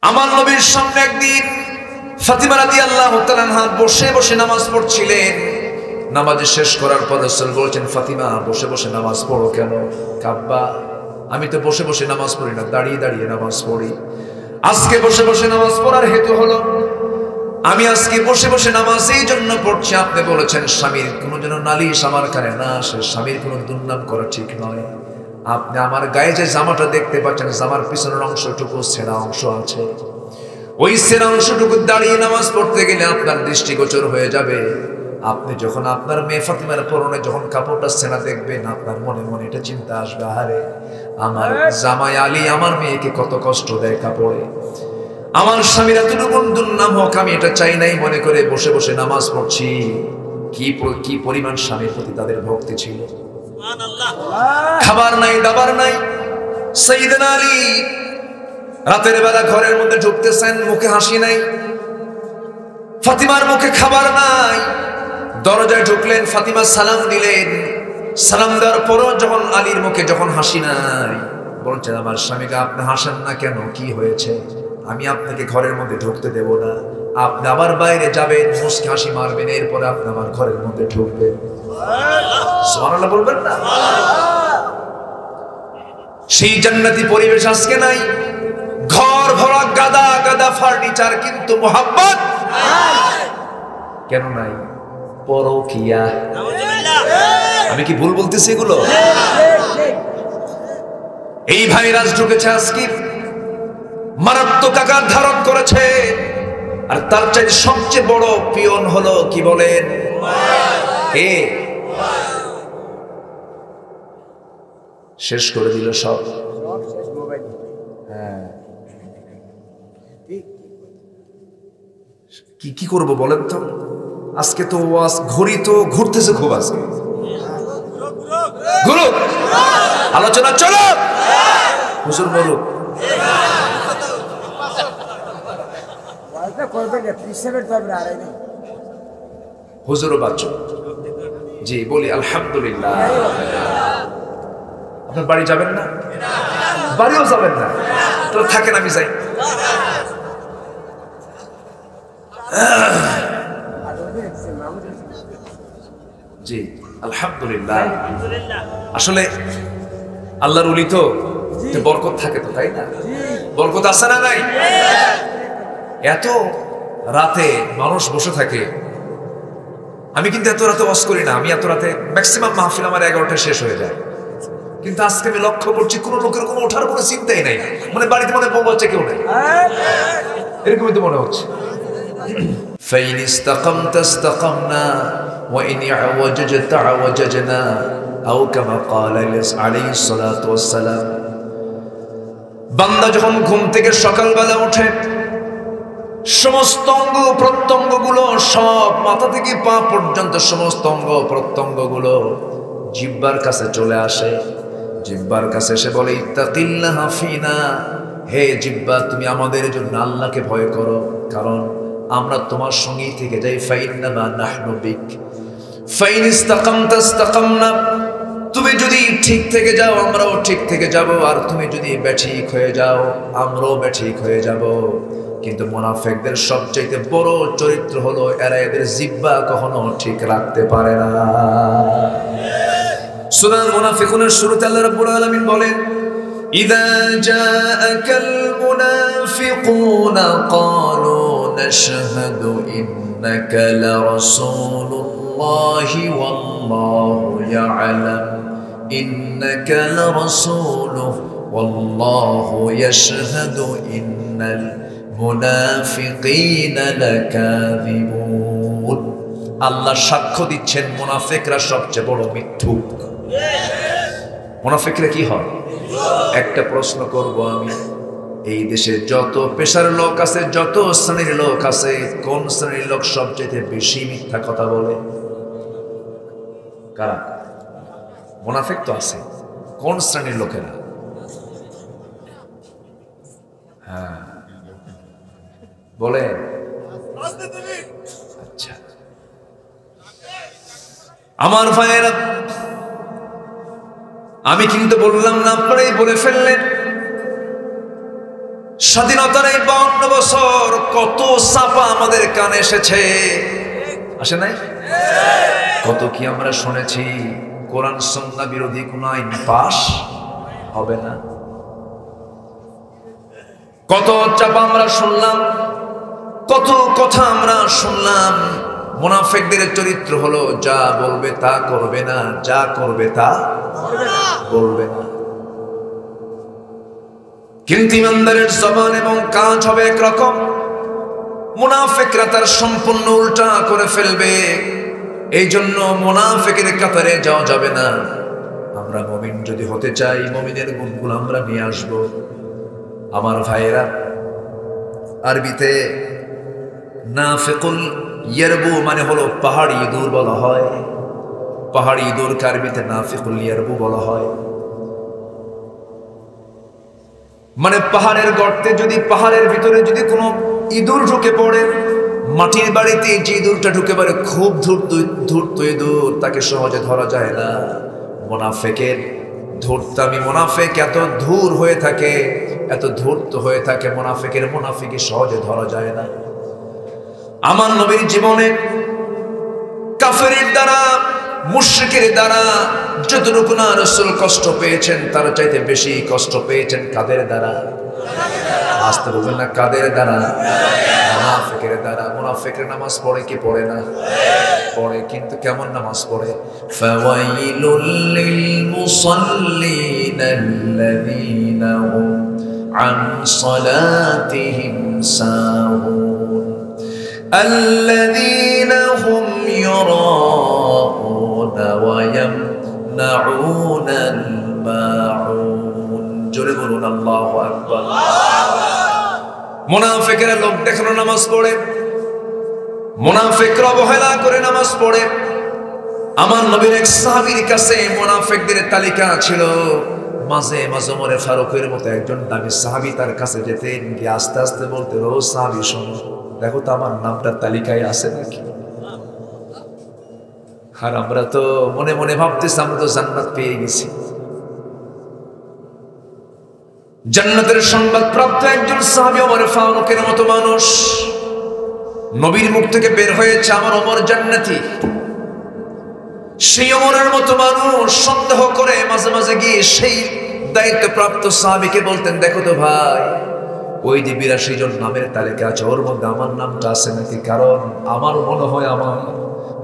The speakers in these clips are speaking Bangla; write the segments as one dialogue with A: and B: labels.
A: আমার নবীর সামনে একদিন ফাতিমা রাদিয়াল্লাহু তাআলা আনহা বসে বসে নামাজ পড়ছিলেন। নামাজ শেষ করার পর রাসূল বলেছেন, ফাতিমা বসে বসে নামাজ পড়ো কেন? আব্বা, আমি তো বসে বসে নামাজ পড়ি না, দাঁড়িয়ে দাঁড়িয়ে নামাজ পড়ি। আজকে বসে বসে নামাজ পড়ার হেতু হলো, আমি আজকে বসে বসে নামাজ এই জন্য পড়ছি, আপনি বলেছেন স্বামীর কোনো যেন নালিশ আমার কানে না আসে, স্বামীর কোনো দুর্নাম করা ঠিক নয়। আপনি আমার গায়ে যে জামাটা দেখতে পাচ্ছেন, জামার পিছনের অংশটুকু ছেঁড়া অংশ আছে, ওই ছেঁড়া অংশটুকু দাঁড়িয়ে নামাজ পড়তে গেলে আপনার দৃষ্টিগোচর হয়ে যাবে। আপনি যখন আপনার মেয়ে ফাতিমার পরনে যখন কাপড়টা ছেঁড়া দেখবেন, আপনার মনে মনে এটা চিন্তা আসবে, আরে আমার জামাই আলী আমার মেয়েকে কত কষ্ট দেয় কাপড়ে, আমার স্বামীর এতটুকু দুর্নাম হোক আমি এটা চাই নাই মনে করে বসে বসে নামাজ পড়ছি। কি পরিমাণ স্বামীর প্রতি তাদের ভক্তি ছিল। খাবার নাই, দাবার নাই। সাইয়েদনা আলী রাতের বেলা ঘরের মধ্যে ঢুকতেছেন, মুখে হাসি নাই। ফাতিমার মুখে খাবার নাই। দরজায় ঢুকলেন, ফাতিমা সালাম দিলেন। সালাম দেওয়ার পরও যখন আলীর মুখে যখন হাসি নাই, বলছেন আমার স্বামীকে আপনি হাসেন না কেন, কি হয়েছে? আমি আপনাকে ঘরের মধ্যে ঢুকতে দেব না, আপনি আবার বাইরে যাবেন, মুস্কি হাসি মারবেন, এরপরে আপনি আমার ঘরের মধ্যে ঢুকবেন। সুবহানাল্লাহ বলবেন না? সেই জান্নাতি পরিবেশ আজকে নাই। ঘর ভরা গাদা গাদা ফার্নিচার, কিন্তু মোহাব্বত কেন নাই? পরকিয়া। আমি কি ভুল বলতেছি এগুলো? এই ভাইরাস ঢুকেছে আজকে, মারাত্মক আকার ধারণ করেছে। আর তার চাইতে সবচেয়ে বড় পিয়ন হলো কি বলেন? কে শেষ করে দিল সব? হ্যাঁ, কি করবো বলেন তো? আজকে তো ঘড়ি তো ঘুরতেছে খুব, আজকে ঘুরুক, আলোচনা চলো, হুজুর বলুক। হুজুরও বাচ্চা জি বলি আলহামদুলিল্লাহ। আপনার বাড়ি যাবেন না? বাড়িও যাবেন না? তাহলে থাকেন, আমি যাই। জি আলহামদুলিল্লাহ। আসলে আল্লাহর ওলি তো বরকত থাকে তো, তাই না? বরকত আছে না নাই? এত রাতে মানুষ বসে থাকে। আমি কিন্তু এত রাতে ওয়াজ করি না, আমি এত রাতে ম্যাক্সিমাম মাহফিল আমার 11টা শেষ হয়ে যায়। কিন্তু আজকে আমি লক্ষ্য করছি কোন লোকের কোনো ওঠার কোনো চিন্তাই নাই, মানে বাড়িতে মনে বউ বাচ্চা কেউ নেই, এরকমই তো মনে হচ্ছে। ফাইন ইসতাকামতা ইসতাকামনা ওয়া ইন ইআওয়াজাজতা আওয়াজাজনা আও কামা ক্বালা আলাইহিস সালাতু ওয়াস সালাম। বান্দা যখন ঘুম থেকে সকালবেলা ওঠে, সমস্ত অঙ্গ প্রত্যঙ্গ গুলো সব মাথা থেকে পা পর্যন্ত সমস্ত অঙ্গ প্রত্যঙ্গ গুলো জিহ্বার কাছে চলে আসে। জিহ্বার কাছে এসে বলে, ইত্তাকিল্লাহ ফিনা, হে জিহ্বা তুমি আমাদের জন্য আল্লাহকে ভয় করো, কারণ আমরা তোমার সঙ্গেই থেকে যাই। ফাইন্নামা নাহনু বিক ফাইন ইসতাকামতা ইসতাকামনা, তুমি যদি ঠিক থেকে যাও আমরাও ঠিক থেকে যাব, আর তুমি যদি বেঠিক হয়ে যাও আমরাও বেঠিক হয়ে যাব। কিন্তু মুনাফিকদের সবচেয়ে বড় চরিত্র হলো এরা এদের জিহ্বা কখনো ঠিক রাখতে পারে না। সূরা মুনাফিকুনের শুরুতে আল্লাহ রাব্বুল আলামিন বলেন, ইযা জাআকাল মুনাফিকুনা ক্বালু নাশহাদু ইন্নাকা লারাসূলুল্লাহি ওয়াল্লাহু ইয়া'লাম ইন্নাকা লারাসূলুহু ওয়াল্লাহু ইয়াশহাদু ইন্নাল মুনাফিকিনা লাকাযিবুন। আল্লাহ সাক্ষ্য দিচ্ছেন মুনাফিকরা সবচেয়ে বড় মিথ্যুক। মুনাফিকরা কি হয়? একটা প্রশ্ন করব আমি, এই দেশে যত পেশার লোক আছে, যত শ্রেণীর লোক আছে, কোন শ্রেণীর লোক সবচেয়ে বেশি মিথ্যা কথা বলে? কারা? মুনাফিক তো আছে। কোন শ্রেণীর লোকেরা? হ্যাঁ বলে। আচ্ছা আমার ভাইয়েরা, আমি কিন্তু বললাম না, আপনারাই বলে ফেললেন। স্বাধীনতার এই 52 সাফা আমাদের কানে এসেছে, আসে নাই? কত কি আমরা শুনেছি, কোরআন সুন্নাহ বিরোধী কোন আইন পাস হবে না। কত চাপা আমরা শুনলাম, কত কথা আমরা শুনলাম। মুনাফিকদের চরিত্র হলো যা বলবে তা করবে না, যা করবে তা বলবে না। কিন্তু ইমানদারের জবান এবং কাজ হবে একরকম, মুনাফিকরা তার সম্পূর্ণ উল্টা করে ফেলবে। এই জন্য মুনাফিকের কাতারে যাওয়া যাবে না। আমরা মুমিন যদি হতে চাই, মুমিনের গুণগুলো আমরা নিয়ে আসব। আমার ভাইয়েরা, আরবিতে নাফিকুল ইয়ারবু মানে হলো পাহাড়ি ইঁদুর বলা হয়। পাহাড়ি ইঁদুরকে আরবিতে নাফিকুল ইয়ারবু বলা হয়। মানে পাহাড়ের গর্তে যদি, পাহাড়ের ভিতরে যদি কোনো ইঁদুর ঢুকে পড়ে, মাটির বাড়িতে যে ইঁদুরটা ঢুকে পড়ে খুব ধূর্ত ইঁদুর, তাকে সহজে ধরা যায় না। মুনাফিকের ধূর্তামি, মুনাফিক এত ধূর হয়ে থাকে, এত ধূর্ত হয়ে থাকে, মুনাফিকের সহজে ধরা যায় না। আমার নবীর জীবনে কাফেরের দ্বারা, মুশরিকের দ্বারা যতটুকু না রাসূল কষ্ট পেয়েছেন, তার চাইতে বেশি কষ্ট পেয়েছেন কাদের দ্বারা? আসতে বলবেন না, কাদের দ্বারা? মুনাফিকের দ্বারা। মুনাফিকের নামাজ পড়ে কি পড়ে না? পড়ে, কিন্তু কেমন নামাজ পড়ে? ফাওয়াইলুল লিল মুসাল্লিনা আল্লাযীনা হুম আন সালাতিহিম সাহুন আল্লাযীনা হুম ইউরাউনা ওয়া ইয়ামনাউনাল মাউন। জোরে বলুন আল্লাহু আকবার। মুনাফিকেরা লোক দেখানো নামাজ পড়ে, মুনাফিকরা অবহেলা করে নামাজ পড়ে। আমার নবীর এক সাহাবীর কাছে মুনাফিকদের তালিকা ছিল। মাঝে মাঝে ওমরে ফারুকের মতো একজন দামি সাহাবী তার কাছে যেতেন, গিয়ে আস্তে আস্তে বলতেন, ও সাহাবী শোনো, দেখো তো আমার নামটা তালিকায় আছে নাকি। আর আমরা তো মনে মনে ভাবতেছি আমরা তো জান্নাত পেয়ে গেছি। জান্নাতের সংবাদ প্রাপ্ত একজন সাহাবী ওমরে ফারুকের মতো মানুষ, নবীর মুখ থেকে বের হয়েছে আমার ওমর জান্নাতি। সেই ওমরের মতো মানুষ সন্দেহ করে মাঝে মাঝে গিয়ে সেই দায়িত্বপ্রাপ্ত সাহাবীকে বলতেন, দেখো তো ভাই, ওই যে ৮২ জন নামের তালিকা আছে, ওর মধ্যে আমার নামটা আছে নাকি? কারণ আমার মনে হয় আমার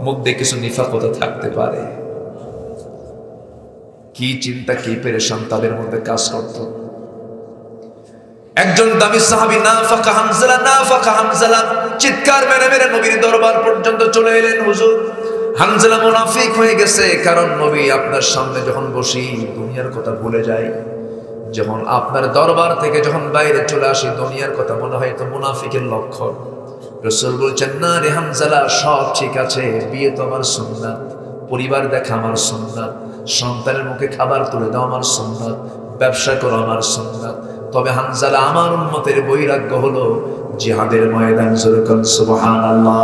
A: মধ্যে কিছু নিফাকতা থাকতে পারে। কি চিন্তা, কি পেরেশান তাদের মধ্যে কাজ করত। একজন দামি সাহাবী নাফাকা হামজালা চিৎকার মেরে মেরে নবীর দরবার পর্যন্ত চলে এলেন, হুজুর হামজালা মুনাফিক হয়ে গেছে। কারণ নবী আপনার সামনে যখন বসি দুনিয়ার কথা ভুলে যাই, যখন আপনার দরবার থেকে যখন বাইরে চলে আসি দুনিয়ার কথা মনে হয়, তো মুনাফিকের লক্ষণ। রাসূল বলছেন, না রে হামজালা, সব ঠিক আছে, বিয়ে তো আমার সুন্নাত, পরিবার দেখা আমার সুন্নাত, সন্তানের মুখে খাবার তুলে দাও আমার সুন্নাত, ব্যবসা করো আমার সুন্নাত। তবে হামজালা, আমার উম্মতের বৈরাগ্য হলো জিহাদের ময়দান। জোরে বলুন সুবহানাল্লাহ।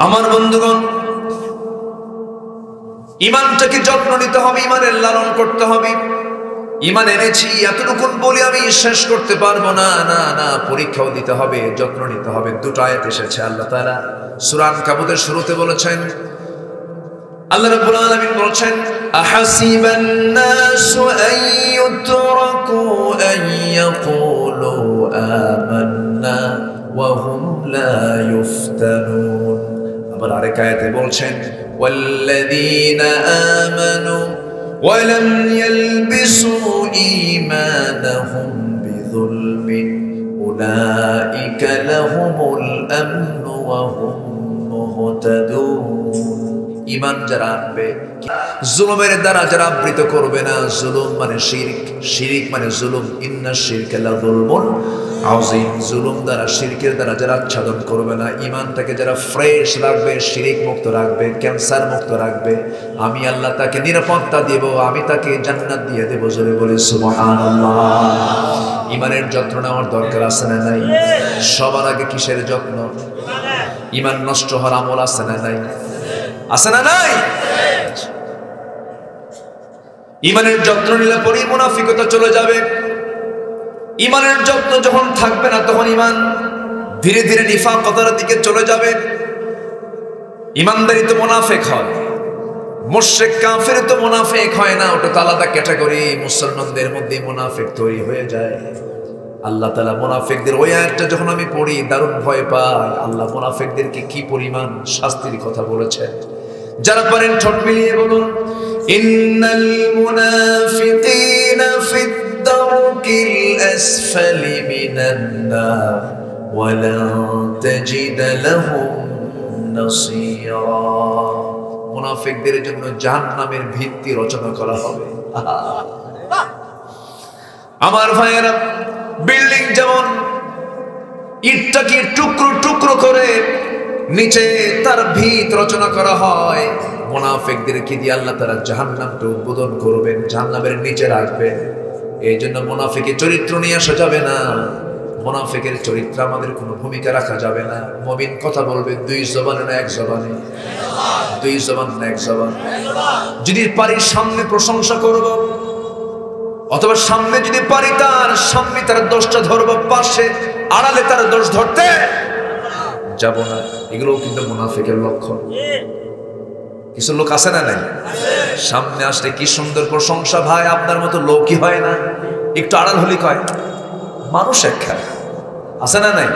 A: আমার বন্ধুগণ, ঈমানটাকে যত্ন নিতে হবে, ঈমানের লালন করতে হবে। ঈমান এনেছি এতটুকুন বলি আমি শেষ করতে পারবো না, না না, পরীক্ষাও দিতে হবে, যত্ন নিতে হবে। দুটো আয়াত এসেছে, আল্লাহ তাআলা সূরা আনকাবুতের শুরুতে বলেছেন, আল্লাহ রাব্বুল আলামিন বলেছেন, আহাসিবান নাসু আন ইউতরাকু আন ইয়াকুলু আমান্না ওয়া হুম লা ইফতানুন। আবার আরেক আয়াতে বলছেন, ওয়াল্লাযীনা আমানু ওয়া লাম ইয়ালবিসু ঈমানাহুম বিযুলমিন উলাইকা লাহুমুল আমনু ওয়া হুম মুহতাদুন। ঈমান যারা আনবে, জুলুমের দ্বারা যারা আবৃত করবে না। জুলুম মানে শিরক, শিরক মানে জুলুম। ইন্নাশ শিরকা লাযুলমুন আযীম। জুলুম দ্বারা, শিরকের দ্বারা যারা আচ্ছাদন করবে না, ঈমানটাকে যারা ফ্রেশ রাখবে, শিরক মুক্ত রাখবে, ক্যান্সার মুক্ত রাখবে, আমি আল্লাহ তাকে নিরাপত্তা দেব, আমি তাকে জান্নাত দিয়ে দেব। জোরে বলে সুবহানাল্লাহ। ঈমানের যত্ন নেওয়ার দরকার আছে না নাই? সবার আগে কিসের যত্ন? ঈমান নষ্ট হওয়ার আমল আছে না নাই? আছে না নাই? ঈমানের যত্ন নিলে পরেই মুনাফিকতা চলে যাবে। ইমানের যত্ন যখন থাকবে না, তখন ইমান ধীরে ধীরে নিফাকতার দিকে চলে যাবে। ইমানদারি তো মুনাফিক হয়, মুশরিক কাফির তো মুনাফিক হয় না, ওটা তো আলাদা ক্যাটাগরি। মুসলমানদের মধ্যে মুনাফিক তৈরি হয়ে যায়। আল্লাহ তাআলা মুনাফিকদের ওই আয়াতটা যখন আমি পড়ি দারুণ ভয় পাই। আল্লাহ মুনাফিকদেরকে কি পরিমাণ শাস্তির কথা বলেছেন। যারা পারেন ঠোঁট মিলিয়ে বলুন, ইন্নাল মুনাফিকিনা ফিদ দারকিল আসফালি মিনান নার ওয়া লা তাজিদ লাহুম নাসীরা। মুনাফিকদের জন্য জাহান্নামের ভিত্তি রচনা করা হবে। আমার ভাইয়েরা, বিল্ডিং যেমন ইটটাকে টুকরো টুকরো করে নিচে তার ভিত রচনা করা হয়, মুনাফিকদেরকে দিয়ে আল্লাহ তাআলা জাহান্নামকে উদ্বোধন করবেন, জাহান্নামের নিচে রাখবেন। এই জন্য মুনাফিকের চরিত্র নিয়ে আসা যাবে না, মুনাফিকের চরিত্র আমাদের কোনো ভূমিকা রাখা যাবে না। মুমিন কথা বলবে দুই জবানে না এক জবানে, দুই জবান না এক জবান। যদি পারি সামনে প্রশংসা করব, অথবা সামনে যদি পারি তার সামনে তার দোষটা ধরবো, পাশে আড়ালে তার দোষ ধরতে যাব না। এগুলোও কিন্তু মুনাফিকের লক্ষণ। কিছু লোক আছে না নাই, সামনে আসলে কি সুন্দর প্রশংসা, ভাই আপনার মতো লোকই হয় না, একটু আড়াল হলি কয় মানুষ একখানে, আছে না নাই?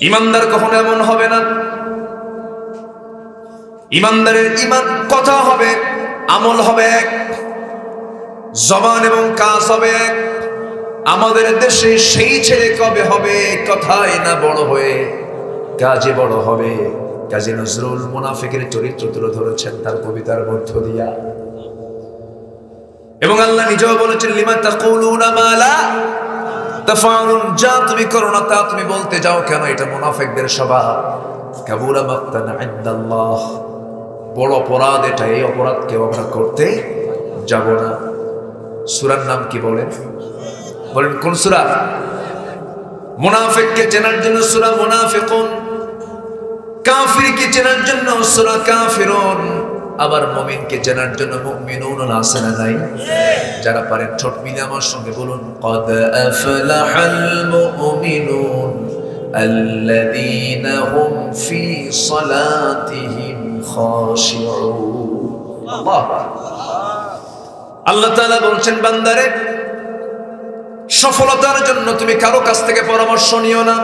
A: ইমানদার কখনো এমন হবে না। ইমানদারের ইমান কথা হবে, আমল হবে এক, জবান এবং কাজ হবে এক। আমাদের দেশে সেই ছেলে কবে হবে, কথায় না বড় হয়ে কাজে বড় হবে। কাজী নজরুল মুনাফিকের চরিত্র তুলে ধরেছেন তার কবিতার মধ্য দিয়া, এবং আল্লাহ নিজেও বলেছেন, লিমা তাকুলুনা মা লা তাফআলুন, যা তুমি করো না তা তুমি বলতে যাও কেন? এটা মুনাফিকদের স্বভাব। কাবুরা মাক্তান ইনদাল্লাহ, বড় অপরাধ এটা। এই অপরাধ কেউ আমরা করতে যাব না। সূরার নাম কি বলেন? বলেন কোন সূরা? মুনাফিককে চেনার জন্য সূরা মুনাফিকুন, কাফিরকে চেনার জন্য সূরা কাফিরুন, আবার মুমিনকে চেনার জন্য মুমিনুন। আছে না নাই? যারা পারেন ঠোঁট মিলে আমার সঙ্গে বলুন, ক্বাদ আফলাহাল মুমিনুন আল্লাযীনা হুম ফি সালাতিহিম খাশিউন। আল্লাহ তাআলা বলছেন, বান্দারে সফলতার জন্য তুমি কারো কাছ থেকে পরামর্শ নিও না।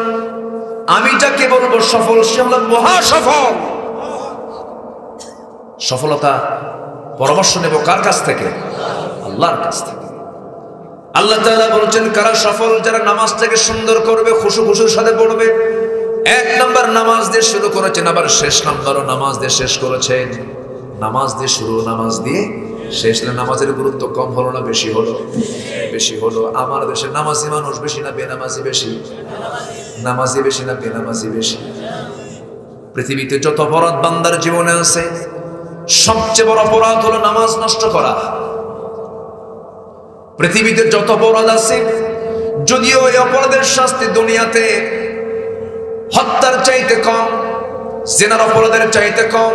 A: আমি যাকে বলবো সফল, সে হলো মহা সফল। সফলতা পরামর্শ নেব কার কাছ থেকে? আল্লাহর কাছ থেকে। আল্লাহ তাআলা বলছেন, কারা সফল? যারা নামাজটাকে সুন্দর করবে, খুশু খুশুর সাথে পড়বে। এক নাম্বার নামাজ দিয়ে শুরু করেছেন, আবার শেষ নাম্বারও নামাজ দিয়ে শেষ করেছেন। নামাজ দিয়ে শুরু, নামাজ দিয়ে শেষ। নামাজের গুরুত্ব কম হলো না বেশি হলো? বেশি হলো। আমার দেশে নামাজি মানুষ বেশি না বেনামাজি বেশি? নামাজি বেশি না বেনামাজি বেশি? পৃথিবীতে যত অপরাধ বান্দার জীবনে আছে, সবচেয়ে বড় অপরাধ হলো নামাজ নষ্ট করা। পৃথিবীতে যত অপরাধ আছে, যদিও এই অপরাধের শাস্তি দুনিয়াতে হত্যার চাইতে কম, জিনার অপরাধের চাইতে কম,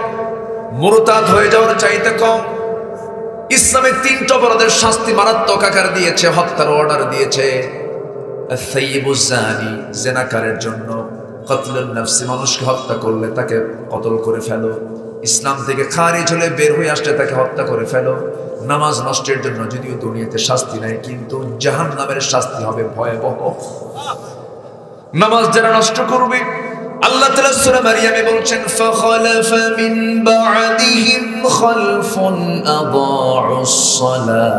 A: মুরতাদ হয়ে যাওয়ার চাইতে কম। ইসলামে তিনটা অপরাধের শাস্তি মারাত্মক আকার দিয়েছে, হত্যার অর্ডার দিয়েছে। আস-সাইয়্যিবুজ জানি, জিনাকারের জন্য। কতলুন নাফস, মানুষকে হত্যা করলে তাকে কতল করে ফেলো। ইসলাম থেকে খারিজ হলে বের হয়ে আসলে তাকে হত্যা করে ফেলো। নামাজ নষ্টের জন্য যদিও দুনিয়াতে শাস্তি নাই, কিন্তু জাহান্নামের শাস্তি হবে ভয়াবহ। নামাজ যারা নষ্ট করবে, আল্লাহ তাআলা সূরা মারইয়ামে বলছেন, ফাখালাফা মিন বা'দিহিম খালফুন আদাউস সালাহ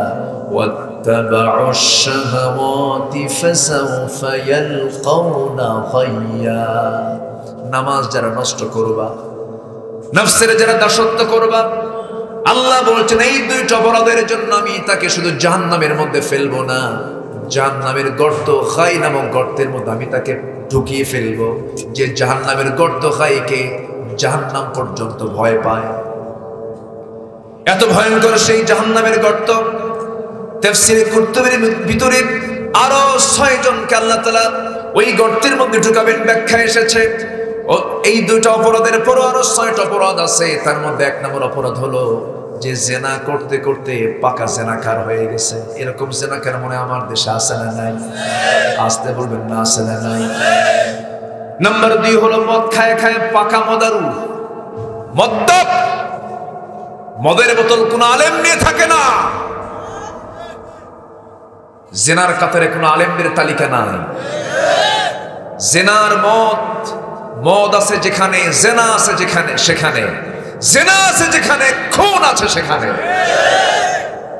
A: ওয়াত্তাবাউশ শাহাওয়াতি ফাসাউফা ইয়ালকাউনা গায়্যা। নামাজ যারা নষ্ট করবা, নফসের যারা দাসত্ব করবা, আল্লাহ বলছেন এই দুইটা অপরাধের জন্য আমি তাকে শুধু জাহান্নামের মধ্যে ফেলবো না, জাহান্নামের গর্ত খাই নামক গর্তের মধ্যে আমি তাকে ঢুকিয়ে ফেলবো। যে জাহান্নামের গর্ত খাইকে জাহান্নাম পর্যন্ত ভয় পায়। এত ভয়ঙ্কর সেই জাহান্নামের গর্ত। তাফসীরে কুরতুবীর ভিতরে আরো 6 জনকে আল্লাহ তাআলা ওই গর্তের মধ্যে ঢুকাবেন ব্যাখ্যা এসেছে। এই দুইটা অপরাধের পর আরো 6টা অপরাধ আছে। তার মধ্যে 1 নম্বর অপরাধ হলো যে জেনা করতে করতে পাকা জেনাকার হয়ে গেছে। এরকম জেনাকার মনে আমার দেশে আছে না নাই? আসতে বলবেন না, আছে না নাই? নাম্বার 2 হলো মদ খায় খায় পাকা মদারু, মদ্যপ। মদের বোতল কোন আলেম নিয়ে থাকে না, জেনার কাতারে কোন আলেমদের তালিকা নাই। জেনার মদ আছে যেখানে, জেনা আছে যেখানে সেখানে, জেনা আছে যেখানে, খুন আছে সেখানে।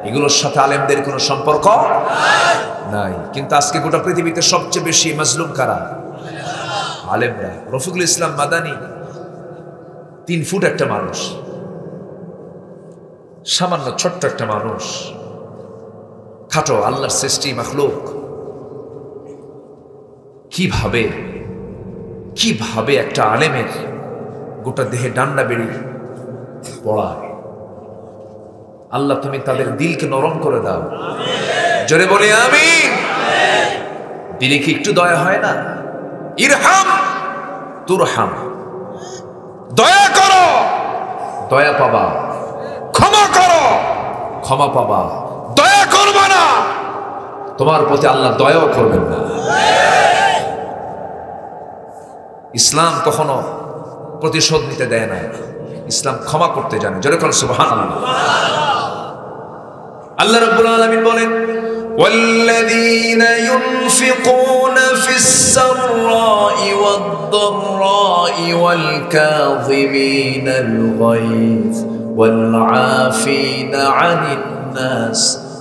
A: এগুলোর সাথে আলেমদের কোনো সম্পর্ক নাই। কিন্তু আজকে গোটা পৃথিবীতে সবচেয়ে বেশি মাজলুম কারা? আলেমরা। রফিকুল ইসলাম মাদানী 3 ফুট একটা মানুষ, সামান্য ছোট্ট একটা মানুষ, খাটো আল্লাহর সৃষ্টি মাখলুক। কিভাবে একটা আলেমের গোটা দেহে ডান্ডা বেড়ি পড়ায়। আল্লাহ তুমি তাদের দিলকে নরম করে দাও, জোরে বলি আমিন। দিলে কি একটু দয়া হয় না? ইরহাম তুরহাম, দয়া করো দয়া পাবা, ক্ষমা করো ক্ষমা পাবা। দয়া করবে না, তোমার প্রতি আল্লাহ দয়াও করবেন না। ইসলাম কখনো প্রতিশোধ নিতে দেয় না, ইসলাম ক্ষমা করতে জানে। যেরকম সুবহানাল্লাহ। আল্লাহ রাব্বুল আলামিন বলেন, والذين ينفقون في السراء والضراء والكاظمين الغيظ والعافين عن الناس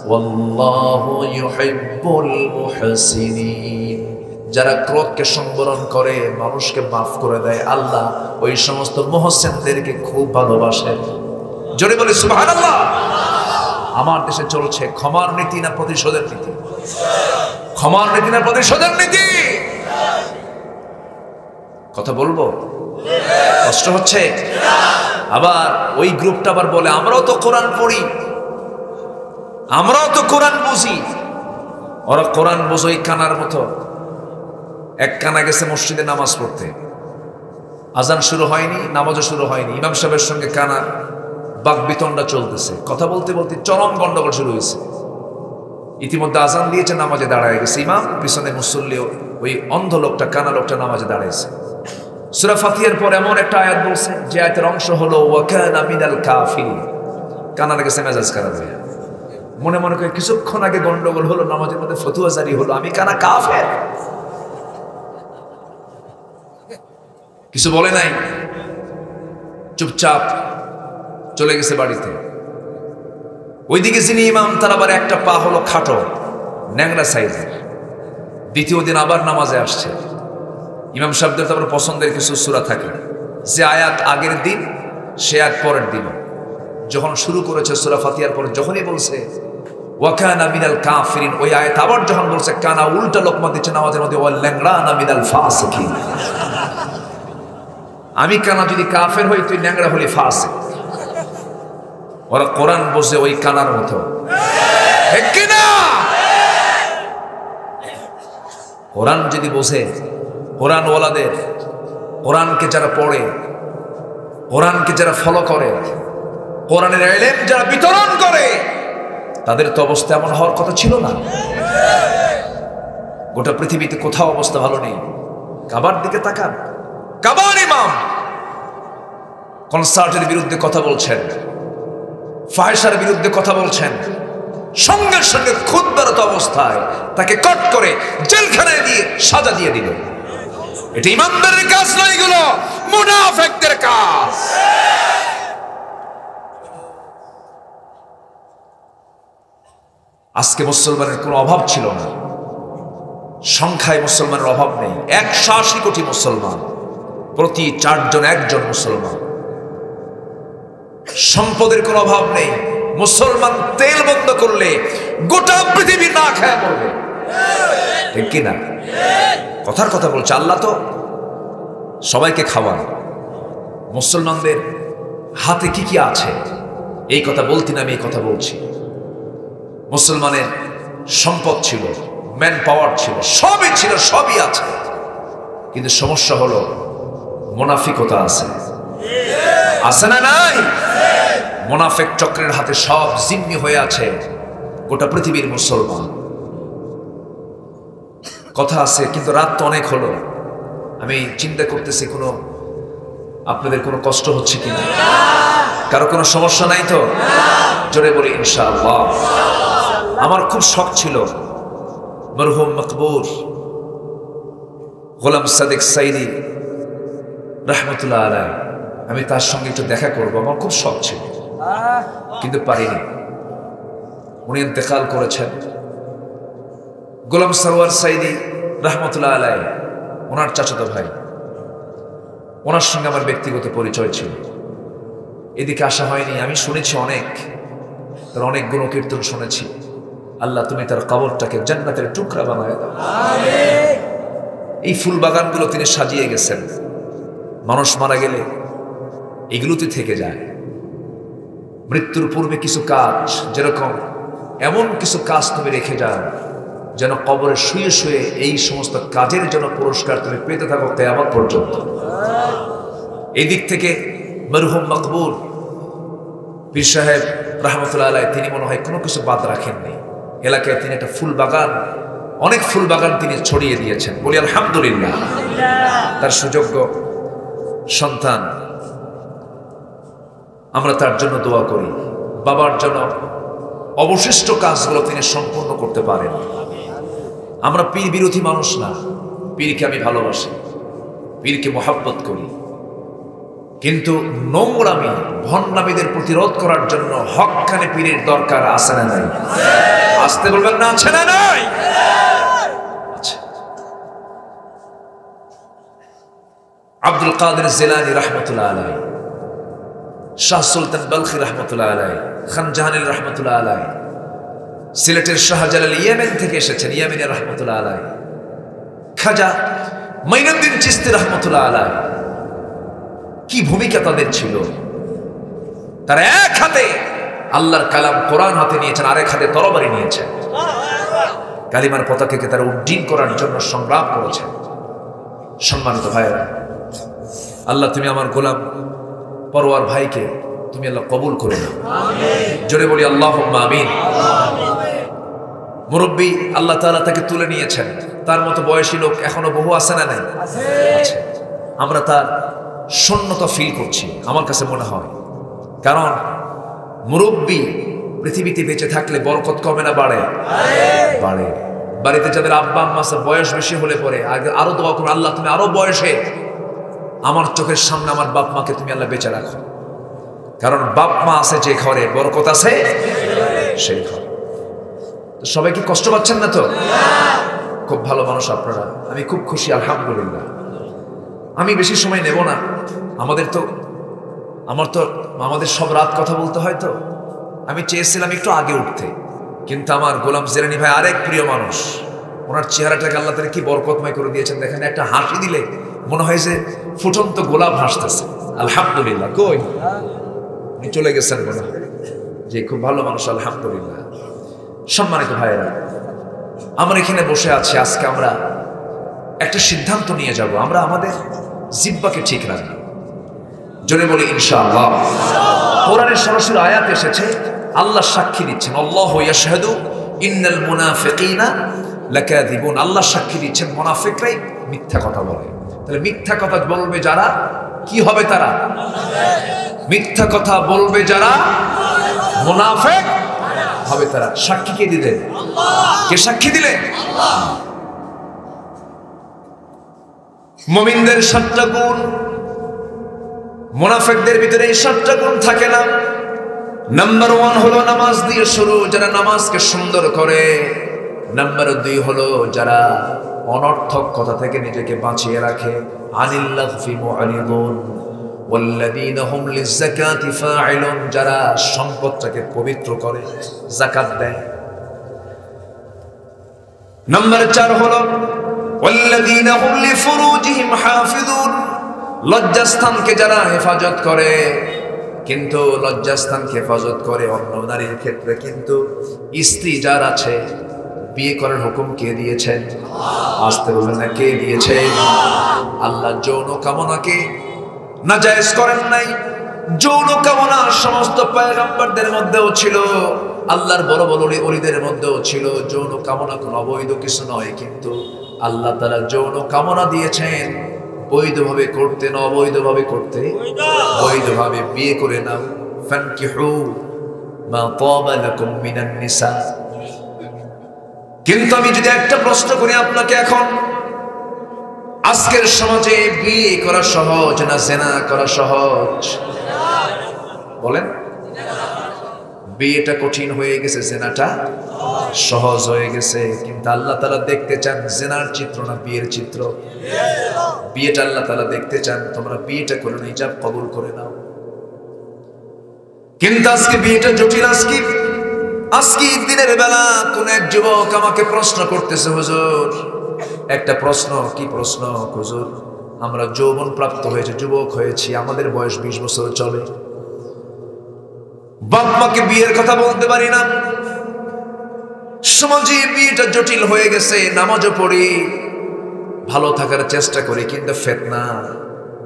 A: والله يحب المحسنين। যারা ক্রোধকে সংবরণ করে, মানুষকে মাফ করে দেয়, আল্লাহ ওই সমস্ত মুহসিনদেরকে খুব ভালোবাসেন। জোরে বলি সুবহানাল্লাহ। আমার দেশে চলছে ক্ষমার নীতি না প্রতিশোধের নীতি? ক্ষমার নীতি না প্রতিশোধের নীতি? কথা বলবো, কষ্ট হচ্ছে। আবার ওই গ্রুপটা আবার বলে, আমরাও তো কোরআন পড়ি, আমরাও তো কোরআন বুঝি। ওরা কোরআন বোঝই কানার মতো। এক কানা গেছে মসজিদে নামাজ পড়তে, আজান শুরু হয়নি, নামাজও শুরু হয়নি, ইমাম সাহেবের সঙ্গে কানা বাকবিতণ্ডা চলতেছে। কথা বলতে বলতে চরম গন্ডগোল শুরু হয়েছে। ইতিমধ্যে আজান দিয়েছে, নামাজে দাঁড়ায় গেছে ইমাম, পিছনে মুসল্লি ওই অন্ধ লোকটা, কানা লোকটা নামাজে দাঁড়াইছে। সূরা ফাতিহার পর এমন একটা আয়াত বলছে যে আয়াতের অংশ হলো ওয়া কানা মিনাল কাফিরিন। কানার গেছে মেজাজ খারাপ হয়ে, মনে মনে করে কিছুক্ষণ আগে গন্ডগোল হলো, নামাজের মধ্যে ফতোয়া জারি হলো, আমি কানা কাফের। কিছু বলে নাই, চুপচাপ চলে গেছে বাড়িতে। ওইদিকে যিনি ইমাম, তার আবার একটা পা হলো খাটো, ন্যাংরা সাইজের। দ্বিতীয় দিন আবার নামাজে আসছে। ইমাম সাহেবদের তো আবার পছন্দের কিছু সূরা থাকে, যে আয়াত আগের দিন সে আয়াত পরের দিন। যখন শুরু করেছে সূরা ফাতিহার পর, যখনই বলছে ওয়া কানা মিনাল কাফিরিন, ওই আয়াত আবার যখন বলছে, কানা উল্টা লোকমা দিচ্ছে নামাজের মধ্যে, ওয়াল ল্যাংড়ানা মিনাল ফাসিকিন। আমি কানা যদি কাফের হই, তুই ন্যাংরা হলি ফাসিক। ওরা কোরআন বোঝে ওই কানার মতো, ঠিক কি না? কোরআন যদি বোঝে, কোরআন ওয়ালাদের, কোরআনকে যারা পড়ে, কোরআনকে যারা ফলো করে, কোরআনের ইলম যারা বিতরণ করে, তাদের তো অবস্থা এমন হওয়ার কথা ছিল না। গোটা পৃথিবীতে কোথাও অবস্থা ভালো নেই। কাবার দিকে তাকান, কাবার ইমাম কনসার্টের বিরুদ্ধে কথা বলছেন, ফাহিশার বিরুদ্ধে কথা বলছেন, সঙ্গে সঙ্গে খুতবারত অবস্থায় তাকে কট করে জেলখানায় দিয়ে সাজা দিয়ে দিল। এটা ইমানদারের কাজ নয়, এগুলো মুনাফিকদের কাজ। আজকে মুসলমানের কোনো অভাব ছিল না, সংখ্যায় মুসলমানের অভাব নেই। 180 কোটি মুসলমান, প্রতি 4 জন 1 জন মুসলমান। সম্পদের কোনো অভাব নেই। মুসলমান তেল বন্ধ করলে গোটা পৃথিবী না খায় পড়বে, ঠিক কিনা? কথার কথা বলছে। আল্লাহ তো সবাইকে খাওয়ান। মুসলমানদের হাতে কি কি আছে এই কথা বলতে না, আমি এই কথা বলছি। মুসলমানের সম্পদ ছিল, ম্যান পাওয়ার ছিল, সবই ছিল, সবই আছে, কিন্তু সমস্যা হলো মুনাফিকতা আছে। আছে না নাই? মুনাফিক চক্রের হাতে সব জিম্মি হয়ে আছে গোটা পৃথিবীর মুসলমান। কথা আছে, কিন্তু রাত তো অনেক হলো, আমি চিন্তা করতেছি কোনো আপনাদের কোনো কষ্ট হচ্ছে কিনা, কারো কোনো সমস্যা নাই তো? জোরে বলি ইনশাআল্লাহ। আমার খুব শখ ছিল মরহুম মকবুর গোলাম সাদিক সাইদি রহমতুল্লাহ আলাইহি, আমি তার সঙ্গে একটু দেখা করবো, আমার খুব শখ ছিল, কিন্তু পারিনি। উনি ইন্তেকাল করেছেন। গোলাম সরওয়ার সাইদি রহমতুল্লাহ আলাইহি ওনার চাচাতো ভাই, ওনার সঙ্গে আমার ব্যক্তিগত পরিচয় ছিল। এদিকে আসা হয়নি। আমি শুনেছি অনেক, তার অনেক গুণকীর্তন শুনেছি। আল্লাহ তুমি তার কবরটাকে জান্নাতের টুকরা বানায় দাও। এই ফুল বাগানগুলো তিনি সাজিয়ে গেছেন। মানুষ মারা গেলে এগুলোতে থেকে যায়। মৃত্যুর পূর্বে কিছু কাজ, যেরকম এমন কিছু কাজ তুমি রেখে যাও যেন কবরে শুয়ে শুয়ে এই সমস্ত কাজের জন্য পুরস্কার তুমি পেতে থাকো কিয়ামত পর্যন্ত। এই দিক থেকে মরহুম মকবুল পীর সাহেব রহমতুল্লাহ আলাইহি তিনি মনে হয় কোনো কিছু বাদ রাখেননি। এলাকায় তিনি একটা ফুল বাগান, অনেক ফুল বাগান তিনি ছড়িয়ে দিয়েছেন। বলি আলহামদুলিল্লাহ। তার সুযোগ্য সন্তান, আমরা তার জন্য দোয়া করি। বাবার জন্য অবশিষ্ট কাজগুলো তিনি সম্পূর্ণ করতে পারেন। আমরা পীর বিরোধী মানুষ না, পীরকে আমি ভালোবাসি, পীরকে মোহাব্বত করি, কিন্তু নোংরামি ভণ্ডামীদের প্রতিরোধ করার জন্য হক্কানি পীরের দরকার আছে না নাই? আসতে বলবেন না, আছে না নাই? আব্দুল কাদের জিলানী রাহমাতুল্লাহ আলাইহি, শাহ সুলতান বলখি রাহমাতুল্লাহ আলাইহি, খান জাহানিল রাহমাতুল্লাহ আলাইহি, সিলেটের শাহজালাল ইয়েমেন থেকে এসেছেন, ইয়েমেনের রাহমাতুল্লাহ আলাইহি, খাজা মাইনুদ্দিন চিশতি রাহমাতুল্লাহ আলাইহি, কি ভূমিকা তাদের ছিল। তারা এক হাতে আল্লাহর কালাম কোরআন হাতে নিয়েছেন, আরেক হাতে তরবারি নিয়েছেন। কালিমার পতাকাকে তারা উড্ডীন করার জন্য সংগ্রাম করেছেন। সম্মানিত ভাইয়েরা, আল্লাহ তুমি আমার গোলাম পরওয়ার ভাইকে তুমি আল্লাহ কবুল করে নাও। জোরে বলি আল্লাহুম্মা আমিন। মুরব্বী আল্লাহ তাআলা তাকে তুলে নিয়েছেন। তার মতো বয়সী লোক এখনো বহু আছে না নাই? আছে। আমরা তার শূন্যতা ফিল করছি আমার কাছে মনে হয়, কারণ মুরব্বী পৃথিবীতে বেঁচে থাকলে বরকত কমে না বাড়ে? বাড়ে। বাড়িতে যাদের আব্বা আম্মা আছে বয়স বেশি হলে পরে আরো দোয়া করুন, আল্লাহ তুমি আরো বয়সে আমার চোখের সামনে আমার বাপ মাকে তুমি আল্লাহ বেঁচে রাখো, কারণ বাপ মা আছে যে ঘরে বরকত আছে সেই ঘর। তো সবাই কি কষ্ট পাচ্ছেন না তো? খুব ভালো মানুষ আপনারা, আমি খুব খুশি আলহামদুলিল্লাহ। আমি বেশি সময় নেব না, আমাদের সব রাত কথা বলতে হয়, তো আমি চেয়েছিলাম একটু আগে উঠতে, কিন্তু আমার গোলাম জিলানী ভাই আরেক প্রিয় মানুষ, ওনার চেহারাটাকে আল্লাহ তাআলা কি বরকতময় করে দিয়েছেন। দেখেন একটা হাসি দিলে মনে হয় যে ফুটন্ত গোলাপ হাসতেছে। আলহামদুলিল্লাহ। কই উনি চলে গেছেন মনে হয়, যে খুব ভালো মানুষ আলহামদুলিল্লাহ। সম্মানিত ভাইয়েরা, আমরা এখানে বসে আছি, আজকে আমরা একটা সিদ্ধান্ত নিয়ে যাব, আমরা আমাদের জিহ্বাকে ঠিক রাখব। জোরে বলি ইনশাআল্লাহ। কোরআনের সরাসরি আয়াত এসেছে, আল্লাহ সাক্ষী দিচ্ছেন, আল্লাহু ইয়াশহাদু ইন্নাল মুনাফিকিনা লাকাযিবুন। আল্লাহ সাক্ষী দিচ্ছেন মুনাফিকরাই মিথ্যা কথা বলে। তাহলে মিথ্যা কথা বলবে যারা, কি হবে তারা? মিথ্যা কথা বলবে যারা মুনাফিক হবে তারা। সাক্ষী কে দিলেন? কে সাক্ষী দিলেন? মুমিনদের 7টা গুণ, মুনাফিকদের ভিতরে এই 7টা গুণ থাকে না। নাম্বার 1 হলো নামাজ দিয়ে শুরু, যারা নামাজকে সুন্দর করে। নাম্বার 2 হলো যারা অনর্থক কথা থেকে নিজেকে বাঁচিয়ে রাখে। আনিল লাগফি মুআরিদুন ওয়াল্লাযীনা হুম লিয-যাকাতি ফাঈলুন, যারা সম্পদটাকে পবিত্র করে, যাকাত দেয়। নাম্বার 4 হলো ওয়াল্লাযীনা হুম লিফুরুজিহিম হাফিজুন, লজ্জাস্থানকে যারা হেফাজত করে। কিন্তু লজ্জাস্থানকে হেফাজত করে অন্য নারীর ক্ষেত্রে, কিন্তু স্ত্রী যার আছে, বিয়ে করার হুকুম কে দিয়েছেন? আসতে বলবেন না, কে দিয়েছেন? আল্লাহ যৌন কামনাকে নাজায়েজ করেন নাই, যৌন কামনা সমস্ত পয়গম্বরদের মধ্যেও ছিল, আল্লাহর বড় বড় ওলিদের মধ্যেও ছিল। যৌন কামনা কোনো অবৈধ কিছু নয়, কিন্তু আল্লাহ তাআলা যৌন কামনা দিয়েছেন বৈধভাবে করতে না অবৈধভাবে করতে। বৈধভাবে বিয়ে করে নাও, ফানকিহু মা তাবা লাকুম মিনান নিসা। কিন্তু আমি যদি একটা প্রশ্ন করি আপনাকে, এখন আজকের সমাজে বিয়ে করা সহজ না জিনা করা সহজ? বলেন। বিয়েটা কঠিন হয়ে গেছে, জিনাটা সহজ হয়ে গেছে। কিন্তু আল্লাহ তাআলা দেখতে চান জিনার চিত্র না বিয়ের চিত্র? বিয়েটা আল্লাহ তাআলা দেখতে চান। তোমরা বিয়েটা করে নাও, ইজাব কবুল করে নাও। কিন্তু আজকে বিয়েটা জটিল। আজকে দিনের বেলা কোন এক যুবক আমাকে প্রশ্ন করতেছে, হুজুর একটা প্রশ্ন। কি প্রশ্ন? হুজুর আমরা যৌবন প্রাপ্ত হয়েছে, যুবক হয়েছি, আমাদের বয়স 20 বছর চলে, বাপ মাকে বিয়ের কথা বলতে পারি না। সমাজে বিয়েটা জটিল হয়ে গেছে। নামাজও পড়ি, ভালো থাকার চেষ্টা করি, কিন্তু ফিতনা।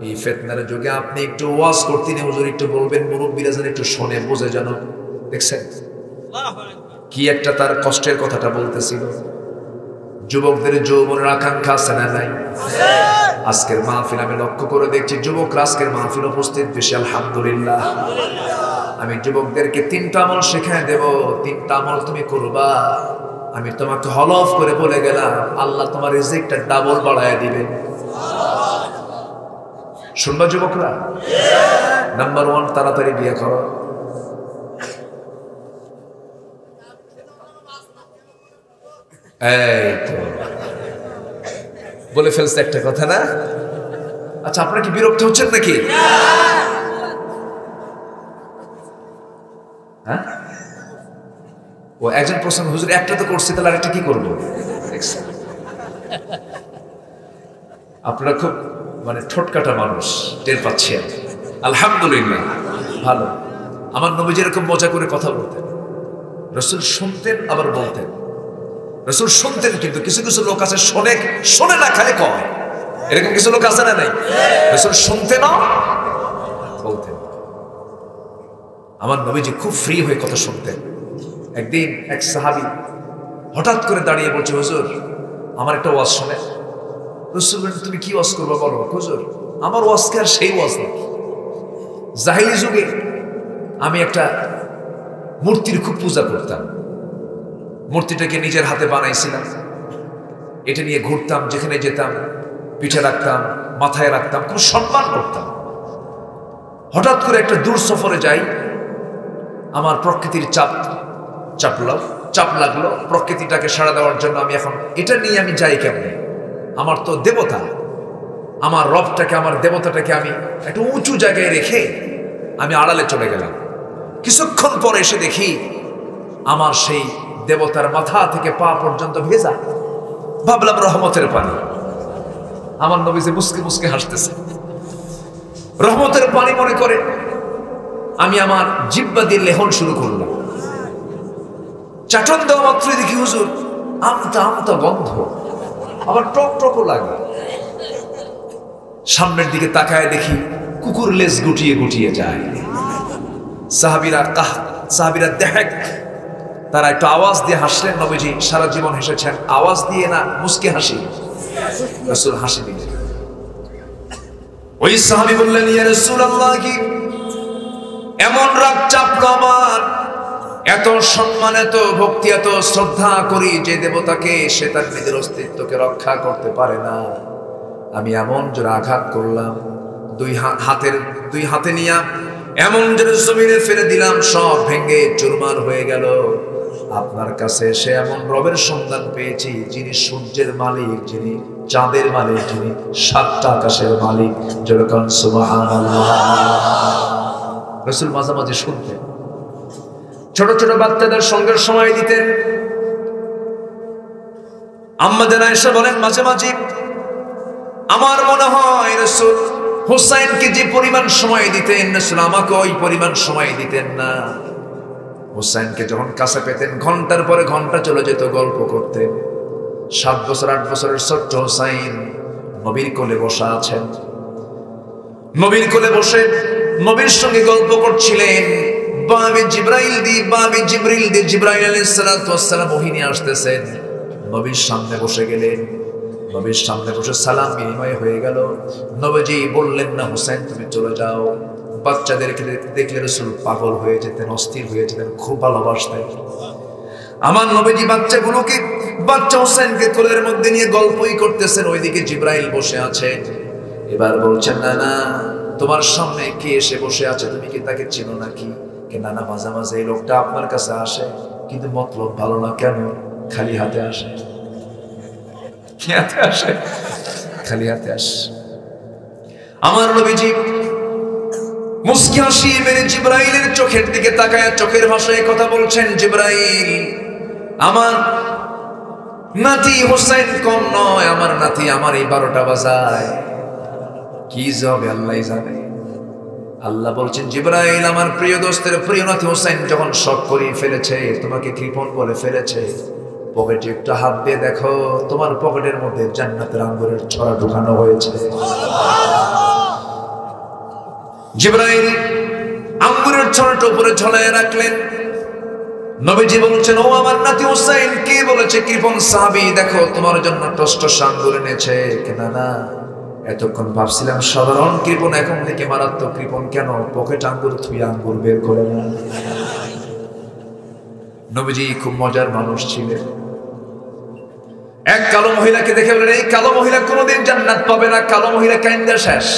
A: এই ফিতনার যুগে আপনি একটু ওয়াজ করতেন, হুজুর একটু বলবেন, মুরব্বিরা যেন একটু শুনে বোঝে যেন। দেখছেন কি একটা তার কষ্টের কথাটা বলতেছিল। যুবকদের যৌবনের আকাঙ্ক্ষা আছে না নাই? আজকের মাহফিল আমি লক্ষ্য করে দেখছি যুবকরা আজকের মাহফিল উপস্থিত বেশি, আলহামদুলিল্লাহ। আমি যুবকদেরকে 3টা আমল শেখায় দেব, 3টা আমল তুমি করবা। আমি তোমাকে হলফ করে বলে গেলাম, আল্লাহ তোমার রিজিকটা ডাবল বাড়ায় দিবেন। শুনবা যুবকরা? নাম্বার 1, তাড়াতাড়ি বিয়ে করো। এই তো বলে ফেলছে একটা কথা না? আচ্ছা, আপনারা কি বিরক্ত হচ্ছেন নাকি? হ্যাঁ, ও একজন প্রশ্ন, হুজুর একটা তো করছি, তাহলে আরেকটা কি করবো? আপনারা খুব মানে ঠোঁটকাটা মানুষ, টের পাচ্ছি। আলহামদুলিল্লাহ, ভালো। আমার নবী যেরকম মজা করে কথা বলতেন, রাসূল শুনতেন আবার বলতেন। রাসূল শুনতেন, কিন্তু কিছু কিছু লোক আছে শোনে না, খালি কয়। এরকম কিছু লোক আছে না নাই? রাসূল শুনতেন না বলতেন। আমার নবীজি খুব ফ্রি হয়ে কথা শুনতেন। একদিন এক সাহাবী হঠাৎ করে দাঁড়িয়ে বলছে, হুজুর আমার একটা ওয়াজ শোনে। রাসূল বলেন, তুমি কি ওয়াজ করবে বলো। হুজুর আমার ওয়াজ কি আর সেই ওয়াজ নাকি? জাহিলি যুগে আমি একটা মূর্তির খুব পূজা করতাম। মূর্তিটাকে নিজের হাতে বানাইছিলাম, এটা নিয়ে ঘুরতাম, যেখানে যেতাম পিঠে রাখতাম, মাথায় রাখতাম, খুব সম্মান করতাম। হঠাৎ করে একটা দূর সফরে যাই, আমার প্রকৃতির চাপ লাগলো। প্রকৃতিটাকে সাড়া দেওয়ার জন্য আমি এখন এটা নিয়ে আমি যাই কেমনে? আমার তো দেবতা, আমার রবটাকে, আমার দেবতাটাকে আমি একটা উঁচু জায়গায় রেখে আমি আড়ালে চলে গেলাম। কিছুক্ষণ পরে এসে দেখি আমার সেই দেবতার মাথা থেকে পা পর্যন্ত ভেজা। ভাবলাম রহমতের পানি। আমার নবী যে মুসকে মুসকে হাসতেছে, রহমতের পানি মনে করে আমি আমার জিহ্বা দিয়ে লেহন শুরু করলাম। চাটন দেওয়া মাত্রই দেখি হুজুর আমতা গন্ধ, আবার টক টকও লাগে। সামনের দিকে তাকায় দেখি কুকুর লেজ গুটিয়ে গুটিয়ে যায়। সাহাবীরা দেখ, তারা একটু আওয়াজ দিয়ে হাসলেন। নবীজি সারা জীবন হেসেছেন, আওয়াজ দিয়ে না, মুস্কে হাসি। রাসূল হাসি দিলেন। ওই সাহাবী বললেন, ইয়া রাসূলুল্লাহ, কি এমন রাগ চাপলো আমার, এত সম্মান, এত ভক্তি, এত শ্রদ্ধা করি যে দেবতাকে, সে তার নিজের অস্তিত্বকে রক্ষা করতে পারে না। আমি এমন জোরে আঘাত করলাম, দুই হাতে নিয়ে এমন জোরে জমিনে ফেলে দিলাম, সব ভেঙে চুরমার হয়ে গেল। আপনার কাছে এসে এমন রবের সন্ধান পেয়েছি, যিনি সূর্যের মালিক, যিনি চাঁদের মালিক, যিনি 7টা আকাশের মালিক। যেরকম সুবহানাল্লাহ। রাসূল মাঝে মাঝে শুনতেন, ছোট ছোট বাচ্চাদের সঙ্গে সময় দিতেন। আম্মা জান আয়েশা বলেন, মাঝে মাঝে আমার মনে হয় রাসূল হুসাইনকে যে পরিমাণ সময় দিতেন, রাসূল আমাকে ওই পরিমাণ সময় দিতেন না। হুসাইনকে যখন কাছে পেতেন, ঘন্টার পরে ঘন্টা চলে যেত গল্প করতে। 7 বছর 8 বছরের ছোট্ট হুসাইন নবীর কোলে বসা আছেন। নবীর কোলে বসে নবীর সঙ্গে গল্প করছিলেন। বাবে জিব্রাইল দিয়ে জিব্রাইল আলাইহিস সালাতু ওয়াস সালাম ওহী নিয়ে আসতেছেন। নবীর সামনে বসে গেলেন। নবীর সামনে বসে সালাম বিনিময় হয়ে গেল। নবীজি বললেন না, হুসাইন তুমি চলে যাও। বাচ্চাদেরকে দেখলে রাসূল পাগল হয়ে যেতেন, অস্থির হয়ে যেতেন, খুব ভালোবাসতেন। আমার নবীজি বাচ্চা হুসাইনকে কোলের মধ্যে নিয়ে গল্পই করতেছেন, ওইদিকে জিব্রাইল বসে আছে। এবার বলছেন, না না, তোমার সামনে কে এসে বসে আছে, তুমি কি তাকে চেনো নাকি? না না, মাঝে মাঝে এই লোকটা আপনার কাছে আসে, কিন্তু মতলব ভালো না। কেন? খালি হাতে আসে। কি হাতে আসে? খালি হাতে আসে। আমার নবীজি মুস্কি হাসি মেরে জিব্রাইলের চোখের দিকে তাকায় চোখের ভাষায় কথা বলছেন, জিব্রাইল, আমার নাতি হুসাইন কম নয়, আমার নাতি আমার এই 12টা বাজায়, কি যাবে আল্লাহ জানে। আল্লাহ বলছেন, জিব্রাইল, আমার প্রিয় দোস্তের প্রিয় নাতি হুসাইন যখন শক করিয়ে ফেলেছে, তোমাকে কৃপণ বলে ফেলেছে, পকেটে একটা হাত দিয়ে দেখো, তোমার পকেটের মধ্যে জান্নাতের আঙ্গুরের ছড়া ঢুকানো হয়েছে। জিব্রাইল আঙ্গুরের ছড়াটা উপরে ঝোলায় রাখলেন। নবীজি বলছেন, ও আমার নাতি হুসাইন, কে বলেছে কৃপণ সাহাবী, দেখো তোমার জন্য টসটস আঙ্গুর এনেছে। না না, এতক্ষণ ভাবছিলাম সাধারণ কৃপণ, এখন থেকে মারাত্মক কৃপণ। কেন? পকেট আঙ্গুর থুই আঙ্গুর বের করে না। নবীজি খুব মজার মানুষ ছিলেন। এক কালো মহিলাকে দেখে বলেন, এই কালো মহিলা কোনোদিন জান্নাত পাবে না। কালো মহিলা কাইন্দা শেষ।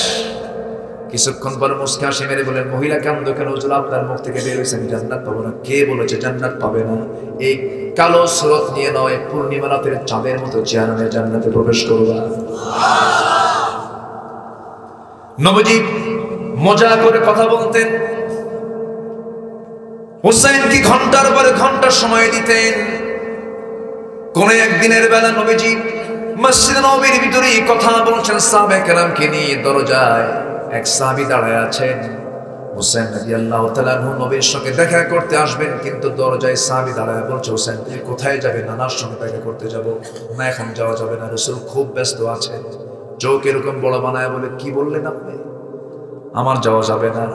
A: কিছুক্ষণ পর মুস্কি হাসি মেরে বলেন, মহিলা কান্দো কেন? হুজুর, আপনার মুখ থেকে বের হয়েছে আমি জান্নাত পাবো না। কে বলেছে জান্নাত পাবে না? এই কালো স্রোত নিয়ে নয়, পূর্ণিমা রাতের চাঁদের মতো চেহারা নিয়ে জান্নাতে প্রবেশ করবা। নবীজি মজা করে কথা বলতেন। হুসাইনকে ঘন্টার পরে ঘন্টা সময় দিতেন। কোন একদিনের বেলা নবীজি মসজিদ নববীর ভিতরে কথা বলছেন সাহাবায়ে কেরামকে নিয়ে। দরজায় এক সাহাবী দাঁড়ায় আছেন। হুসাইন রাদিয়াল্লাহু তাআলা আনহু নবীর সঙ্গে দেখা করতে আসবেন, কিন্তু দরজায় সাহাবী দাঁড়ায় বলছে, হুসাইন তুমি কোথায় যাবে? নানার সঙ্গে দেখা করতে যাব। না, এখন যাওয়া যাবে না, রাসূল খুব ব্যস্ত আছেন। চোখ এরকম বড় বানায় বলে, কি বললেন আপনি? আমার যাওয়া যাবে না।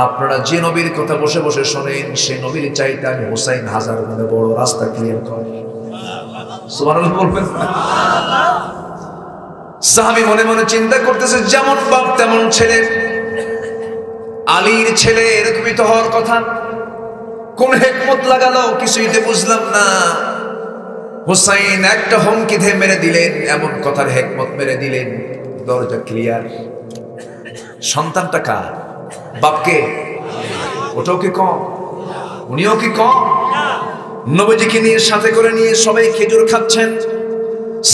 A: আপনারা যে নবীর কথা বসে বসে শোনেন, সেই নবীর চাইতে আমি হুসাইন হাজার গুণে বড়। রাস্তা ক্লিয়ার করেন। সুবহানাল্লাহ বলবেন। সাহাবী মনে মনে চিন্তা করতেছে, যেমন বাপ তেমন ছেলে, আলীর ছেলে, এরকমই তো হওয়ার কথা। কোন হিকমত লাগালো কিছুই তো বুঝলাম না। হুসাইন একটা হুমকি দিয়ে মেরে দিলেন, এমন কথার হিকমত মেরে দিলেন, দরজা ক্লিয়ার। সন্তানটা কার? বাপকে? ওটাও কি কম? উনিও কি কম? নবীজিকে নিয়ে সাথে করে নিয়ে সবাই খেজুর খাচ্ছেন।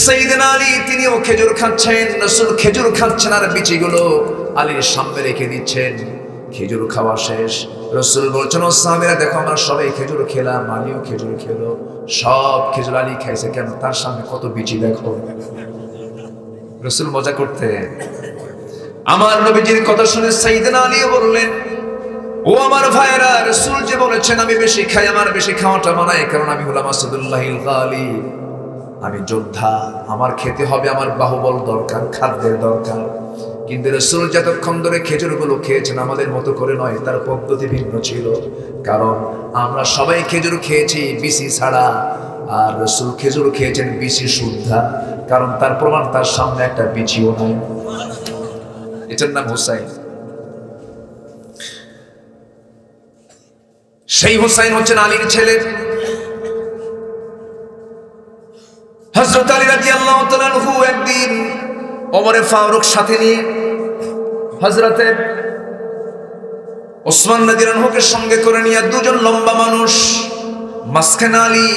A: সাইয়েদনা আলী তিনিও খেজুর খাচ্ছেন। রাসূল খেজুর খাচ্ছেন আর বিচিগুলো আলীর সামনে রেখে দিচ্ছেন। খেজুর খাওয়া শেষ। রাসূল বলছেন, ও সাহাবীরা দেখো, আমরা সবাই খেজুর খেলাম, আলীও খেজুর খেলো। সব খেজুর আলী খাইছে, কেন? তার সামনে কত বিচি দেখো। রাসূল মজা করতেন। আমার নবীজির কথা শুনে সাইয়েদনা আলী বললেন, ও আমার ভাইরা, রাসূল যে বলেছেন আমি বেশি খাই, আমার বেশি খাওয়াটা মানায়, কারণ আমি হলাম আসাদুল্লাহিল গালিব, আমি যোদ্ধা, আমার খেতে হবে, আমার বাহুবল দরকার, খাদ্যের দরকার। কিন্তু রাসূল যতক্ষণ ধরে খেজুরগুলো খেয়েছেন আমাদের মতো করে নয়, তার পদ্ধতি ভিন্ন ছিল। কারণ আমরা সবাই খেজুর খেয়েছি বিচি ছাড়া, আর রাসূল খেজুর খেয়েছেন বিচি শুদ্ধা। কারণ তার প্রমাণ তার সামনে একটা বিচিও নাই। এটার নাম হুসাইন। সেই হুসাইন হচ্ছেন আলীর ছেলে। হযরত আলী রাদিয়াল্লাহু তাআলা আনহু একদিন ওমরে ফারুক সাথে নিয়ে হযরতে ওসমান রাদিয়াল্লাহু আনহুকে সঙ্গে করে নিয়ে, দুজন লম্বা মানুষ, মাঝখানে আলী,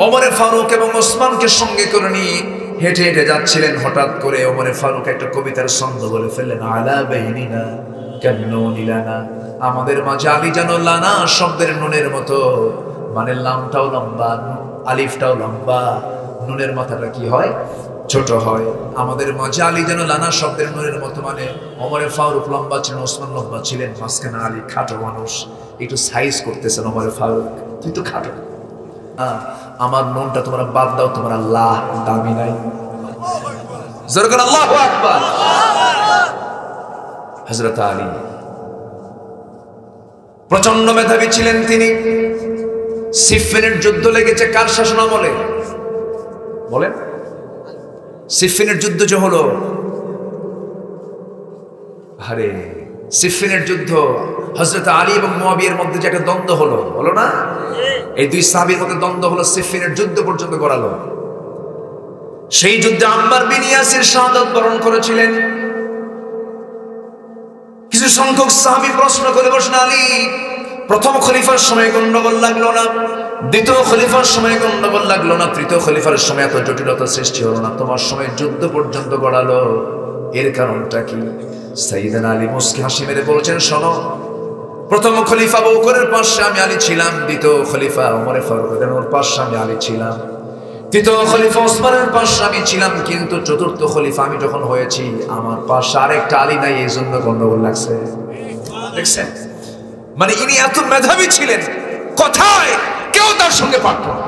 A: ওমরে ফারুক এবং ওসমানকে সঙ্গে করে নিয়ে হেঁটে হেঁটে যাচ্ছিলেন। হঠাৎ করে ওমরে ফারুক একটা কবিতার ছন্দ বলে ফেললেন, আলা বাইনিনা কান্নুনি লানা, আমাদের মাঝে আলী যেন লানা শব্দের নুনের মতো, মানে লামটাও লম্বা, আলিফটাও লম্বা, নুনের মাথাটা কি হয়? ছোট হয়। আমাদের মাঝে আলী যেন লানা শব্দের নুনের মতো, মানে ওমরে ফারুক লম্বা ছিলেন, ওসমান লম্বা ছিলেন, মাঝখানে আলী খাটো মানুষ। একটু সাইজ করতেছেন ওমরে ফারুক, তুই তো খাটো, আমার নুনটা তোমরা বাদ দাও, তোমার আল্লাহ দামি নাই। জোরে করে আল্লাহু আকবার। হযরত আলী প্রচন্ড মেধাবী ছিলেন তিনি। সিফিনের যুদ্ধ লেগেছে কার শাসনামলে বলেন? সিফিনের যুদ্ধ যে হলো, আরে সিফিনের যুদ্ধ হযরত আলী এবং মুয়াবিয়ার মধ্যে যে একটা দ্বন্দ্ব হলো না? এই দুই সাহাবীর মধ্যে দ্বন্দ্ব হলো, সিফিনের যুদ্ধ পর্যন্ত গড়ালো। সেই যুদ্ধে আম্মার বিন ইয়াসির শাহাদাত বরণ করেছিলেন। কিছু সংখ্যক সাহাবী প্রশ্ন করে বসেন, আলী, প্রথম খলিফার সময় গন্ডগোল লাগলো না, দ্বিতীয় খলিফার সময় গন্ডগোল লাগলো না, তৃতীয় খলিফার সময় এত জটিলতা সৃষ্টি হলো না, তোমার সময় যুদ্ধ পর্যন্ত গড়ালো, এর কারণটা কি? সাইয়েদনা আলী মুস্কি হাসি মেরে বলছেন, শোনো, প্রথম খলিফা আবু বকরের পাশে আমি আলী ছিলাম, দ্বিতীয় খলিফা ওমর ফারুকের পাশে আমি আলী ছিলাম, তৃতীয় খলিফা ওসমানের পাশে আমি ছিলাম, কিন্তু চতুর্থ খলিফা আমি যখন হয়েছি আমার পাশে আরেকটা আলী নাই, এই জন্য গন্ডগোল লাগছে। দেখছেন, মানে ইনি এত মেধাবী ছিলেন, কথায় কেউ তার সঙ্গে পারত না।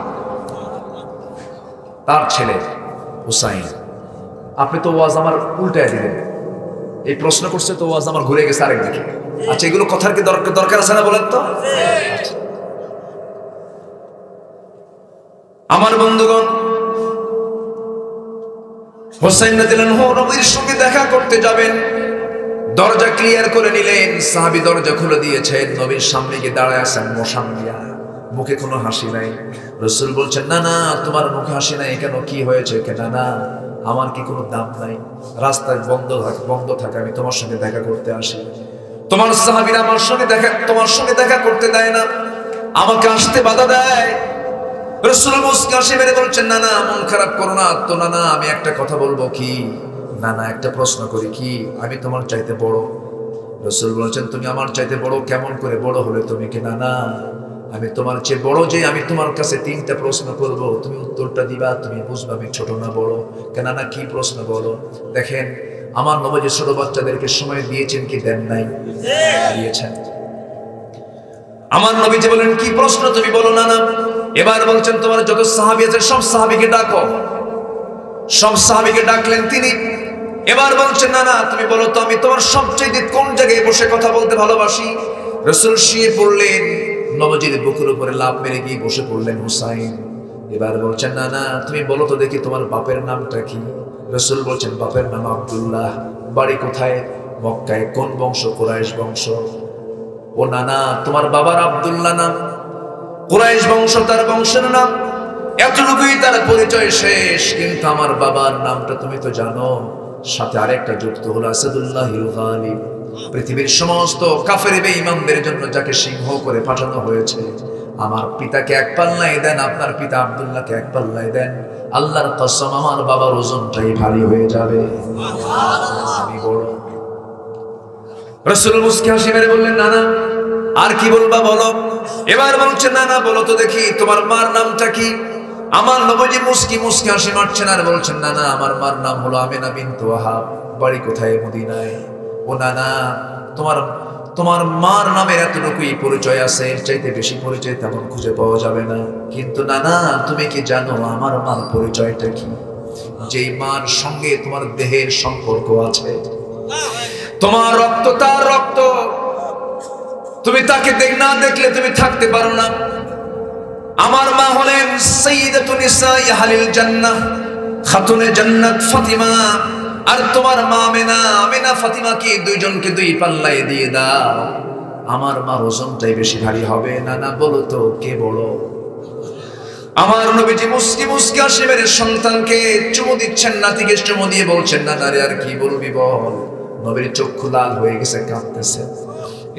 A: তার ছেলে হুসাইন, আপনি তো ওয়াজ আমার উল্টায় দিলেন, এই প্রশ্ন করছে তো ওয়াজ আমার ঘুরে গেছে আরেক দিকে। আচ্ছা, এগুলো কথার কি দরকার আছে না বলেন তো? আমার বন্ধুগণ, হুসাইন রাদিয়াল্লাহু আনহু নবীর সঙ্গে দেখা করতে যাবেন, দরজা ক্লিয়ার করে নিলেন, সাহাবী দরজা খুলে দিয়েছেন, নবীর সামনে গিয়ে দাঁড়ায় আছেন মোশান দিয়া, মুখে কোনো হাসি নাই। রাসূল বলছেন, না না, তোমার মুখে হাসি নাই কেন, কি হয়েছে? কেন না, আমার কি কোনো দাম নাই? রাস্তায় বন্ধ থাকে, আমি তোমার সঙ্গে দেখা করতে আসি, তোমার সাহাবীরা তোমার সঙ্গে দেখা করতে দেয় না, আমাকে আসতে বাধা দেয়। রাসূল মুস্কি হাসি মেরে বলছেন, না না, মন খারাপ করো না তো, না না, আমি একটা কথা বলবো। কি? না না, একটা প্রশ্ন করি, কি? আমি তোমার চাইতে বড়। রাসূল বলছেন, তুমি আমার চাইতে বড়? কেমন করে বড় হলে তুমি? কি? না না, আমি তোমার চেয়ে বড়, যে আমি তোমার কাছে তিনটা প্রশ্ন করব, তুমি উত্তরটা দিবা, তুমি বুঝবা আমি ছোট না বড়। কেন না, কি প্রশ্ন বলো? দেখেন, আমার নবী ছোট বাচ্চাদেরকে সময় দিয়েছেন কি দেন নাই? দিয়েছেন। আমার নবী যে বলেন, কি প্রশ্ন তুমি বলো? না না। এবার বলছেন, তোমার যত সাহাবী আছে সব সাহাবীকে ডাকো। সব সাহাবীকে ডাকলেন তিনি। এবার বলছেন, না না, তুমি বলো তো, আমি তোমার সবচেয়ে কোন জায়গায় বসে কথা বলতে ভালোবাসি? রাসূল শুয়ে পড়লেন, নবজির বুকের উপরে লাফ মেরে গিয়ে বসে পড়লেন হুসাইন। এবার বলছেন, না না, তুমি বলো তো দেখি তোমার বাপের নামটা কি? রাসূল বলছেন, বাপের নাম আব্দুল্লাহ। বাড়ি কোথায়? মক্কায়। কোন বংশ? কুরাইশ বংশ। ও না না, তোমার বাবার আব্দুল্লাহ নাম, কুরাইশ বংশ তার বংশের নাম, এতটুকুই তার পরিচয় শেষ। কিন্তু আমার বাবার নামটা তুমি তো জানো, সাথে আরেকটা যুক্ত হলো আসাদুল্লাহিল গালিব। পৃথিবীর সমস্ত কাফের বেঈমানদের জন্য যাকে সিংহ করে পাঠানো হয়েছে, আমার পিতাকে এক পাল্লায় দেন, আপনার পিতা আব্দুল্লাহকে এক পাল্লায় দেন, আল্লাহর কসম আমার বাবার ওজনটাই ভারী হয়ে যাবে, আমি বড়। রাসূল মুস্কি হাসি মেরে বললেন, না না, আর কি বলবা বলো? এবার বলছেন, না না, বলো তো দেখি তোমার মার নামটা কি? আমার নবী মুস্কি হাসি মারছেন আর বলছেন, না না, আমার মার নাম হলো আমিনা বিনতে ওয়াহাব। বাড়ি কোথায়? মদিনায়। ও না না, তোমার মার নামের এতটুকুই পরিচয় আছে, এর চাইতে বেশি পরিচয় তেমন খুঁজে পাওয়া যাবে না। কিন্তু না না, তুমি কি জানো আমার মার পরিচয়টা কি? যেই মার সঙ্গে তোমার দেহের সম্পর্ক আছে, তোমার রক্ত তার রক্ত, তুমি তাকে না দেখলে তুমি থাকতে পারো না। আমার মা হলেন সাইয়্যিদাতুন নিসাই আহলিল জান্নাহ, খাতুনে জান্নাত ফাতিমা। আর তোমার মা আমিনা ফাতিমাকে দুইজনকে দুই পাল্লায় দিয়ে দাও, আমার মার ওজনটাই বেশি ভারী হবে। না না, বলো তো কে বড়? আমার নবীজি মুস্কি হাসি মেরে সন্তানকে চুমু দিচ্ছেন, নাতিকে চুমু দিয়ে বলছেন, না না রে, আর কি বলবি বল। নবীর চক্ষু লাল হয়ে গেছে, কাঁদতেছে।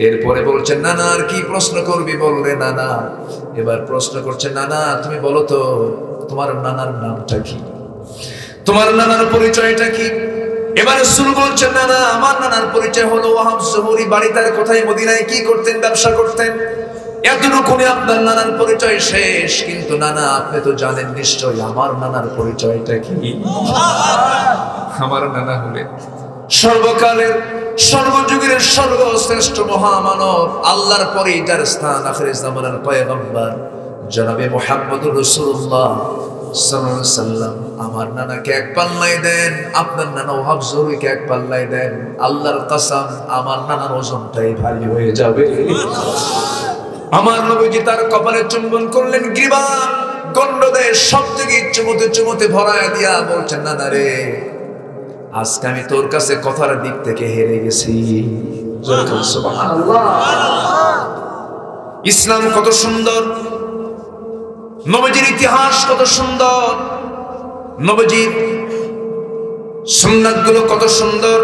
A: এরপরে বলছেন, না না, আর কি প্রশ্ন করবি বল রে। না না, এবার প্রশ্ন করছেন, না না, তুমি বলো তো তোমার নানার নামটা কি? তোমার নানার পরিচয়টা কি? এবার রাসূল বলছেন, না না, আমার নানার পরিচয় হলো ওয়াহাব যুহরি। বাড়ি তার কোথায়? মদিনায়। কি করতেন? ব্যবসা করতেন। এতটুকুনি আপনার নানার পরিচয় শেষ। কিন্তু নানা, আপনি তো জানেন নিশ্চয়ই আমার নানার পরিচয়টা কি? আমার নানা হলেন সর্বকালের সর্বযুগের সর্বশ্রেষ্ঠ মহামানব, আল্লাহর পরে যার স্থান, আখির জামানার পয়গম্বর জনাবে মুহাম্মদুর রাসূলুল্লাহ সাল্লাল্লাহু আলাইহি সাল্লাম আমার নানাকে এক পাল্লাই দেন, আপনার নানা ওহাব জরুরিকে এক পাল্লাই দেন, আল্লাহর কসম আমার নানার ওজনটাই ভারী হয়ে যাবে। আমার নবীজি তার কপালে চুম্বন করলেন, গ্রীবা গন্ডদের সব থেকে চুমুতে চুমুতে ভরায় দিয়া বলছেন, নানা রে আজকে আমি তোর কাছে কথার দিক থেকে হেরে গেছি। সুবহানাল্লাহ। ইসলাম কত সুন্দর, নবীজির ইতিহাস কত সুন্দর, নবীজির সুন্নাত গুলো কত সুন্দর,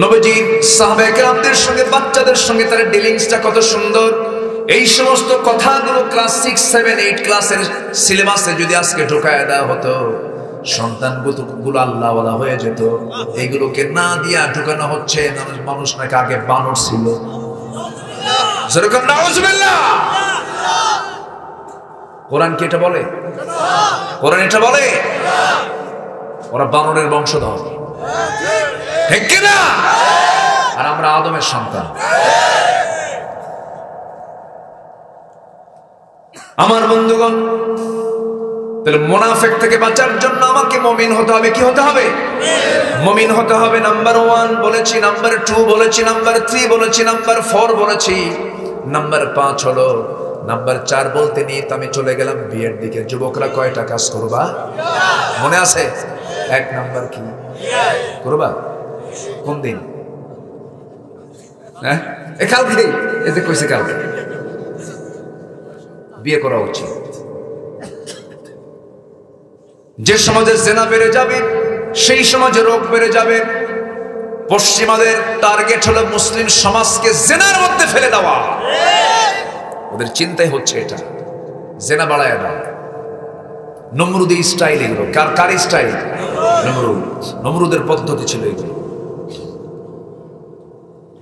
A: নবীজির সাহাবায়ে কেরামদের সঙ্গে বাচ্চাদের সঙ্গে তার ডিলিংসটা কত সুন্দর। এই সমস্ত কথাগুলো ক্লাস 6, 7, 8 ক্লাসের সিলেবাসে যদি আজকে ঢোকায় দেওয়া হতো, সন্তানগুলো আল্লাহওয়ালা হয়ে যেত। এইগুলোকে না দিয়া ঢুকানো হচ্ছে, মানুষ নাকি আগে বানর ছিল। যেরকম নাউজুবিল্লাহ। কোরআন কি এটা বলে? কোরআন এটা বলে? ওরা বানরের বংশধর, ঠিক কিনা? আর আমরা আদমের সন্তান। আমার বন্ধুগণ, তাহলে মুনাফিক থেকে বাঁচার জন্য আমাকে মুমিন হতে হবে। কি হতে হবে? মুমিন হতে হবে। নাম্বার 1 বলেছি, নাম্বার 2 বলেছি, নাম্বার 3 বলেছি, নাম্বার 4 বলেছি, নাম্বার 5 হলো। নাম্বার 4 বলতে নিয়ে তো আমি চলে গেলাম বিয়ের দিকে। যুবকরা কয়টা কাজ করবা মনে আছে? 1 নাম্বার কি করবা? কোন দিন? হ্যাঁ, কালকে। এতে কইছে কালকে বিয়ে করা উচিত। যে সমাজে জেনা বেড়ে যাবে, সেই সমাজে রোগ বেড়ে যাবে। পশ্চিমাদের টার্গেট হলো মুসলিম সমাজকে জেনার মধ্যে ফেলে দেওয়া। ওদের চিন্তাই হচ্ছে এটা, জেনা বাড়ায় দেওয়া। নমরুদি স্টাইল এগুলো। কার স্টাইল? নমরুদের পদ্ধতি ছিল এগুলো।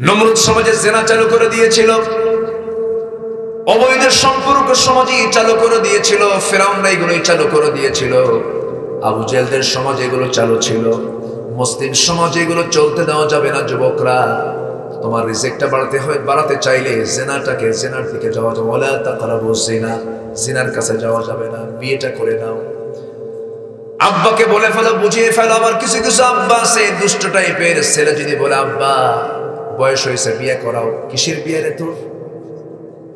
A: নমরুদ সমাজে জেনা চালু করে দিয়েছিল, অবৈধ সম্পর্ক সমাজে চালু করে দিয়েছিল, ফেরাউনরা এগুলোই চালু করে দিয়েছিল, আবু জেহেলদের সমাজে এগুলো চালু ছিল। মুসলিম সমাজে এগুলো চলতে দেওয়া যাবে না। যুবকরা, তোমার রিজিকটা বাড়াতে চাইলে জেনাটাকে, জেনার দিকে যাওয়া যাবে। ওয়ালা তাকরাবু জিনা, জিনার কাছে যাওয়া যাবে না, বিয়েটা করে নাও। আব্বাকে বলে ফেলো, বুঝিয়ে ফেলো। আমার কিছু কিছু আব্বা আছে দুষ্ট টাইপের। ছেলে যদি বলে আব্বা বয়স হয়েছে বিয়ে করাও, কিসের বিয়ে রে তোর?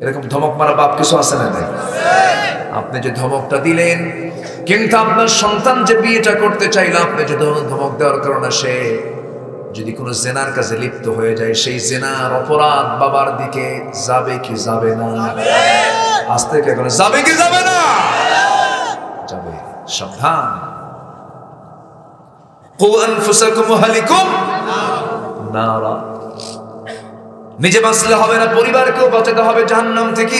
A: এরকম ধমক মারা বাপ কিছু আছে না? নাই। আপনি যে ধমকটা দিলেন, কিন্তু আপনার সন্তান যে বিয়েটা করতে চাইল, আপনি যে ধমক দেওয়ার কারণে সে যদি কোনো জেনার কাছে লিপ্ত হয়ে যায়, সেই জেনার অপরাধ বাবার দিকে যাবে কি যাবে না? আজ থেকে এখন যাবে কি যাবে না? যাবে। সাবধান। কু আনফুসাকুম ওয়া আহলিকুম নারা। নিজে বাঁচলে হবে না, পরিবারকেও বাঁচাতে হবে জাহান্নাম থেকে।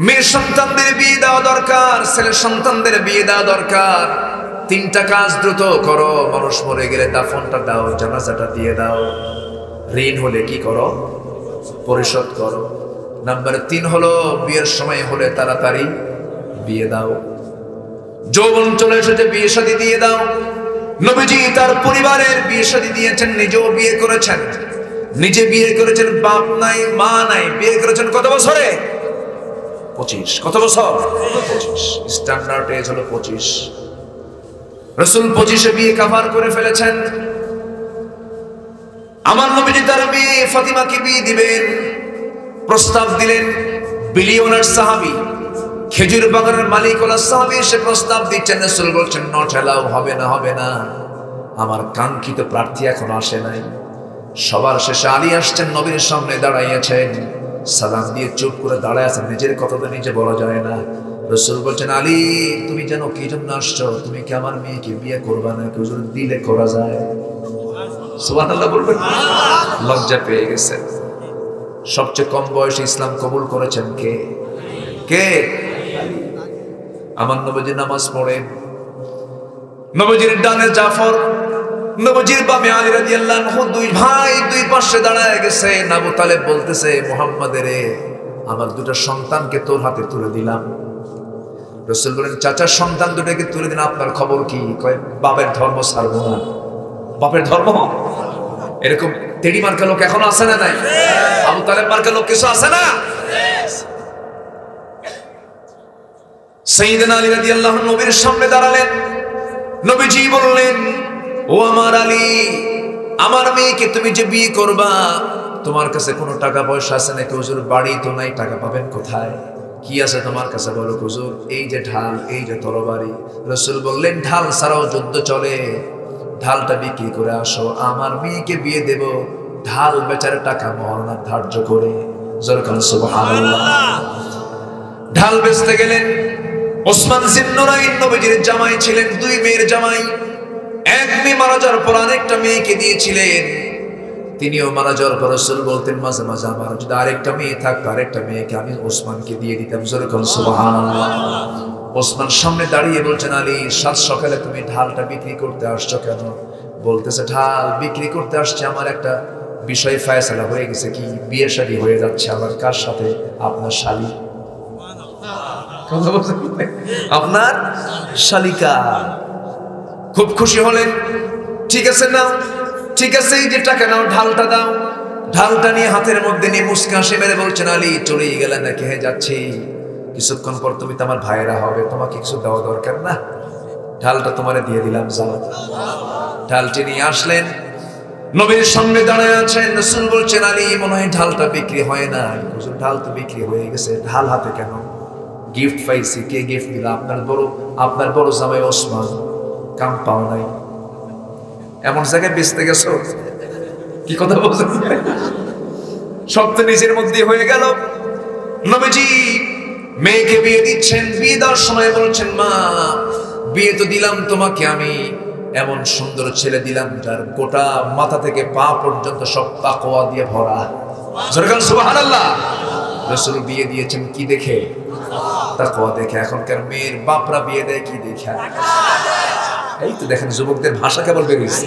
A: মেয়ে সন্তানদের বিয়ে দেওয়া দরকার, ছেলে সন্তানদের বিয়ে দেওয়া দরকার। 3টা কাজ দ্রুত করো। মানুষ মরে গেলে দাফনটা দাও, জানাজাটা দিয়ে দাও। ঋণ হলে কি করো? পরিশোধ করো। নাম্বার 3 হলো বিয়ের সময় হলে তাড়াতাড়ি বিয়ে দাও। যৌবন চলে এসেছে, বিয়ে শাদী দিয়ে দাও। নবীজি তার পরিবারের বিয়ে শাদী দিয়েছেন, নিজেও বিয়ে করেছেন। নিজে বিয়ে করেছেন, বাপ নাই মা নাই। বিয়ে করেছেন কত বছরে? 25। কত বছর? 25। স্ট্যান্ডার্ড এজ হলো 25। রাসূল 25-এ বিয়ে কাভার করে ফেলেছেন। আমার নবীজি তার মেয়ে ফাতিমাকে বিয়ে দিবেন, প্রস্তাব দিলেন। বিলিয়নার সাহাবী, খেজুর বাগানের মালিক ওলা সাহাবী এসে প্রস্তাব দিচ্ছেন। রাসূল বলছেন নট অ্যালাউ, হবে না, হবে না। আমার কাঙ্ক্ষিত প্রার্থী এখন আসে নাই। সবার শেষে আলী আসছেন, নবীর সামনে দাঁড়াইয়াছেন। সালাম দিয়ে চুপ করে দাঁড়ায় আছেন, নিজের কথা তো নিজে বলা যায় না। রাসূল বলছেন আলী, তুমি জানো কি জন্য আসছো? তুমি কি আমার মেয়েকে বিয়ে করবা না? হুজুর দিলে করা যায়। সুবহানাল্লাহ বলবেন। লজ্জা পেয়ে গেছেন। সবচেয়ে কম বয়সে ইসলাম কবুল করেছেন কে? কে? আমার নবীজি নামাজ পড়েন। নবীজির ডানে জাফর, নবীজির বামে আলী রাদিয়াল্লাহু আনহু। 2 ভাই 2 পাশে দাঁড়ায় গেছে। আবু তালেব বলতেছে, মুহাম্মাদের আমার 2টা সন্তানকে তোর হাতে তুলে দিলাম। রাসূল বলেন, চাচার সন্তান 2টাকে তুলে দিন, আপনার খবর কি? কয়, বাপের ধর্ম ছাড়বো না। বাপের ধর্ম? এরকম তেড়ি মার্কা লোক এখনো আছে না নাই? আবু তালেব মার্কা লোক কিছু আছে না? সাইয়েদনা আলী রাদিয়াল্লাহু আনহু নবীর সামনে দাঁড়ালেন। নবীজি বললেন, ও আমার আলী, আমার মেয়েকে তুমি যে বিয়ে করবা, তোমার কাছে কোনো টাকা পয়সা আছে নাকি? হুজুর, বাড়ি তো নাই, টাকা পাবেন কোথায়? কি আছে তোমার কাছে বলো হুজুর? এই যে ঢাল, এই যে তরবারি। রাসূল বললেন, ঢাল ছাড়াও যুদ্ধ চলে, ঢালটা বিক্রি করে আসো, আমার মেয়েকে বিয়ে দেব, ঢাল বেচার টাকা মহরনা ধার্য করে। জোরকান সুবহানাল্লাহ। ঢাল বেচতে গেলেন। ওসমান জিন্নুরাইন নবীজির জামাই ছিলেন, দুই মেয়ের জামাই। এক মেয়ে মারা যাওয়ার পর আরেকটা মেয়েকে দিয়েছিলেন। তিনিও মারা যাওয়ার পর রাসূল বলতেন, মাঝে মাঝে আমার যদি আরেকটা মেয়ে থাকতো, আরেকটা মেয়েকে আমি ওসমানকে দিয়ে দিতাম। জোরকান সুবহানাল্লাহ। ওসমান সামনে দাঁড়িয়ে বলছেন, আলী, সাত সকালে তুমি ঢালটা বিক্রি করতে আসছো কেন? বলতেছে, ঢাল বিক্রি করতে আসছে, আমার একটা বিষয় ফয়সালা হয়ে গেছে। কি? বিয়ে শাদী হয়ে যাচ্ছে আমার। কার সাথে? আপনার শালী। আপনার শালিকা। খুব খুশি হলেন। ঠিক আছে নাও, ঠিক আছে, এই যে টাকা নাও, ঢালটা দাও। ঢালটা নিয়ে হাতের মধ্যে নিয়ে মুস্কা হাসি মেরে বলছেন, আলী, চলেই গেলেন নাকি? হ্যাঁ, যাচ্ছি, কিছুক্ষণ পর তুমি তো আমার ভাইয়েরা হবে, তোমাকে কিছু দেওয়া দরকার না, ঢালটা তোমারে দিয়ে দিলাম, যাও। ঢালটি নিয়ে আসলেন, নবীর সামনে দাঁড়ায় আছেন। রাসূল বলছেন, আলী, মনে হয় ঢালটা বিক্রি হয় না। হুজুর, ঢাল তো বিক্রি হয়ে গেছে। ঢাল হাতে কেন? গিফট পাইছি। কে গিফট দিল? আপনার বড় জামাই ওসমান। কাম পাও নাই, এমন জায়গায় বেচতে গেছো? কি কথা বলছেন? সব তো নিজের মধ্যে হয়ে গেল। নবীজি মেয়েকে বিয়ে দিচ্ছেন। বিয়ে দেওয়ার সময় বলছেন, মা, বিয়ে তো দিলাম তোমাকে আমি, এমন সুন্দর ছেলে দিলাম যার গোটা মাথা থেকে পা পর্যন্ত সব তাকওয়া দিয়ে ভরা। সুবহানাল্লাহ। রাসূল বিয়ে দিয়েছেন কি দেখে? তাকওয়া দেখে। এখনকার মেয়ের বাপরা বিয়ে দেয় কি দেখে? এই তো দেখেন, যুবকদের ভাষা কেবল বের হইছে।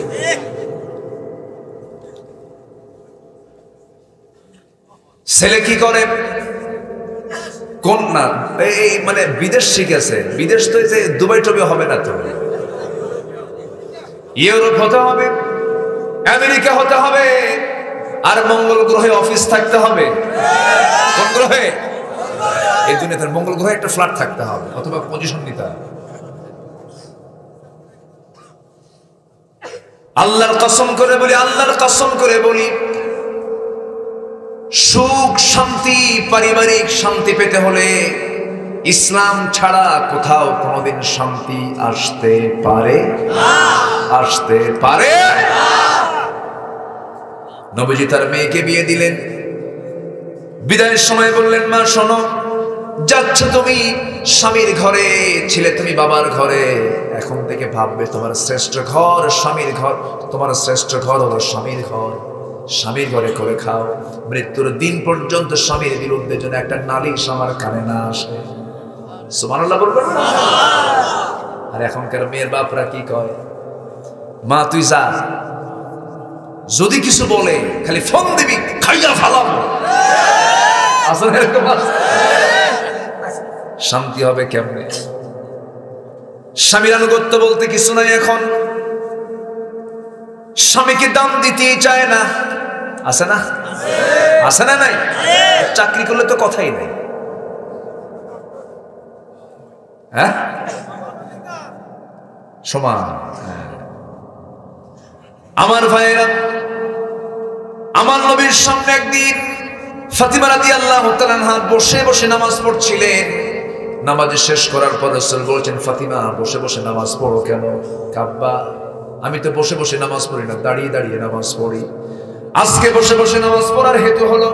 A: ছেলে কি করে? কোন না, এই মানে বিদেশ শিখেছে। বিদেশ তো এই যে দুবাই টবে হবে না, তো ইউরোপ হতে হবে, আমেরিকা হতে হবে, আর মঙ্গল গ্রহে অফিস থাকতে হবে। কোন গ্রহে? এই দুনিয়াতে মঙ্গল গ্রহে একটা ফ্ল্যাট থাকতে হবে, অথবা পজিশন নিতে হবে। আল্লাহর কসম করে বলি, আল্লাহর কসম করে বলি, সুখ শান্তি, পারিবারিক শান্তি পেতে হলে ইসলাম ছাড়া কোথাও কোনোদিন শান্তি আসতে পারে? আসতে পারে? নবীজি তার মেয়েকে বিয়ে দিলেন। বিদায়ের সময় বললেন, মা শোনো, যাচ্ছ তুমি স্বামীর ঘরে, ছিলে তুমি বাবার ঘরে, এখন থেকে ভাববে তোমার শ্রেষ্ঠ ঘর স্বামীর ঘর, তোমার শ্রেষ্ঠ ঘর হলো স্বামীর ঘর। স্বামীর ঘরে করে খাও, মৃত্যুর দিন পর্যন্ত স্বামীর বিরুদ্ধে যেন একটা নালিশ আমার কানে না আসে। সুবহানাল্লাহ বলবেন না? আর এখনকার মেয়ের বাপরা কি কয়? মা তুই যা, যদি কিছু বলে খালি ফোন দিবি, খাইয়া ফালাম। আসলে এরকম আছে? শান্তি হবে কেমনে? স্বামীর আনুগত্য বলতে কিছু নাই। এখন স্বামীকে দাম দিতেই চায় না। আছে না? আছে না? নাই? চাকরি করলে তো কথাই নাই। হ্যাঁ, সমান। আমার ভাইয়েরা, আমার নবীর সামনে একদিন ফাতিমা রাদিয়াল্লাহু তাআলা আনহা বসে বসে নামাজ পড়ছিলেন। নামাজ শেষ করার পর রাসূল বলেছেন, ফাতিমা, বসে বসে নামাজ পড়ো কেন? কাব্বা, আমি তো বসে বসে নামাজ পড়ি না, দাঁড়িয়ে দাঁড়িয়ে নামাজ পড়ি। আজকে বসে বসে নামাজ পড়ার হেতু হলো,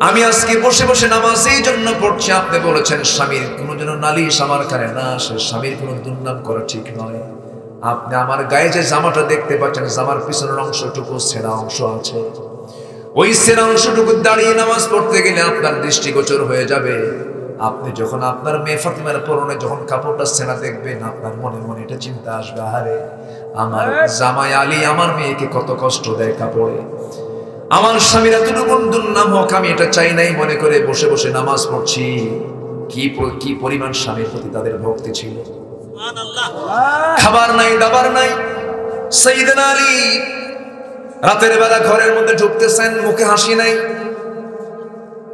A: আমি আজকে বসে বসে নামাজ এই জন্য পড়ছি, আপনি বলেছেন স্বামীর কোনো যেন নালিশ আমার কানে না আসে, স্বামীর কোনো দুর্নাম করা ঠিক নয়। আপনি আমার গায়ে যে জামাটা দেখতে পাচ্ছেন, জামার পিছনের অংশটুকু ছেঁড়া অংশ আছে, ওই ছেঁড়া অংশটুকু দাঁড়িয়ে নামাজ পড়তে গেলে আপনার দৃষ্টিগোচর হয়ে যাবে। আপনি যখন আপনার মেয়ে ফাতিমার পরনে যখন কাপড়টা ছেঁড়া দেখবেন, আপনার মনে মনে এটা চিন্তা আসবে, আরে আমার জামাই আলী আমার মেয়েকে কত কষ্ট দেয় কাপড়ে, আমার স্বামীর এতটুকু দুর্নাম হোক, আমি এটা চাই নাই মনে করে বসে বসে নামাজ পড়ছি। কি পরিমাণ স্বামীর প্রতি তাদের ভক্তি ছিল। খাবার নাই, দাবার নাই। সাইয়েদনা আলী রাতের বেলা ঘরের মধ্যে ঢুকতেছেন, মুখে হাসি নাই।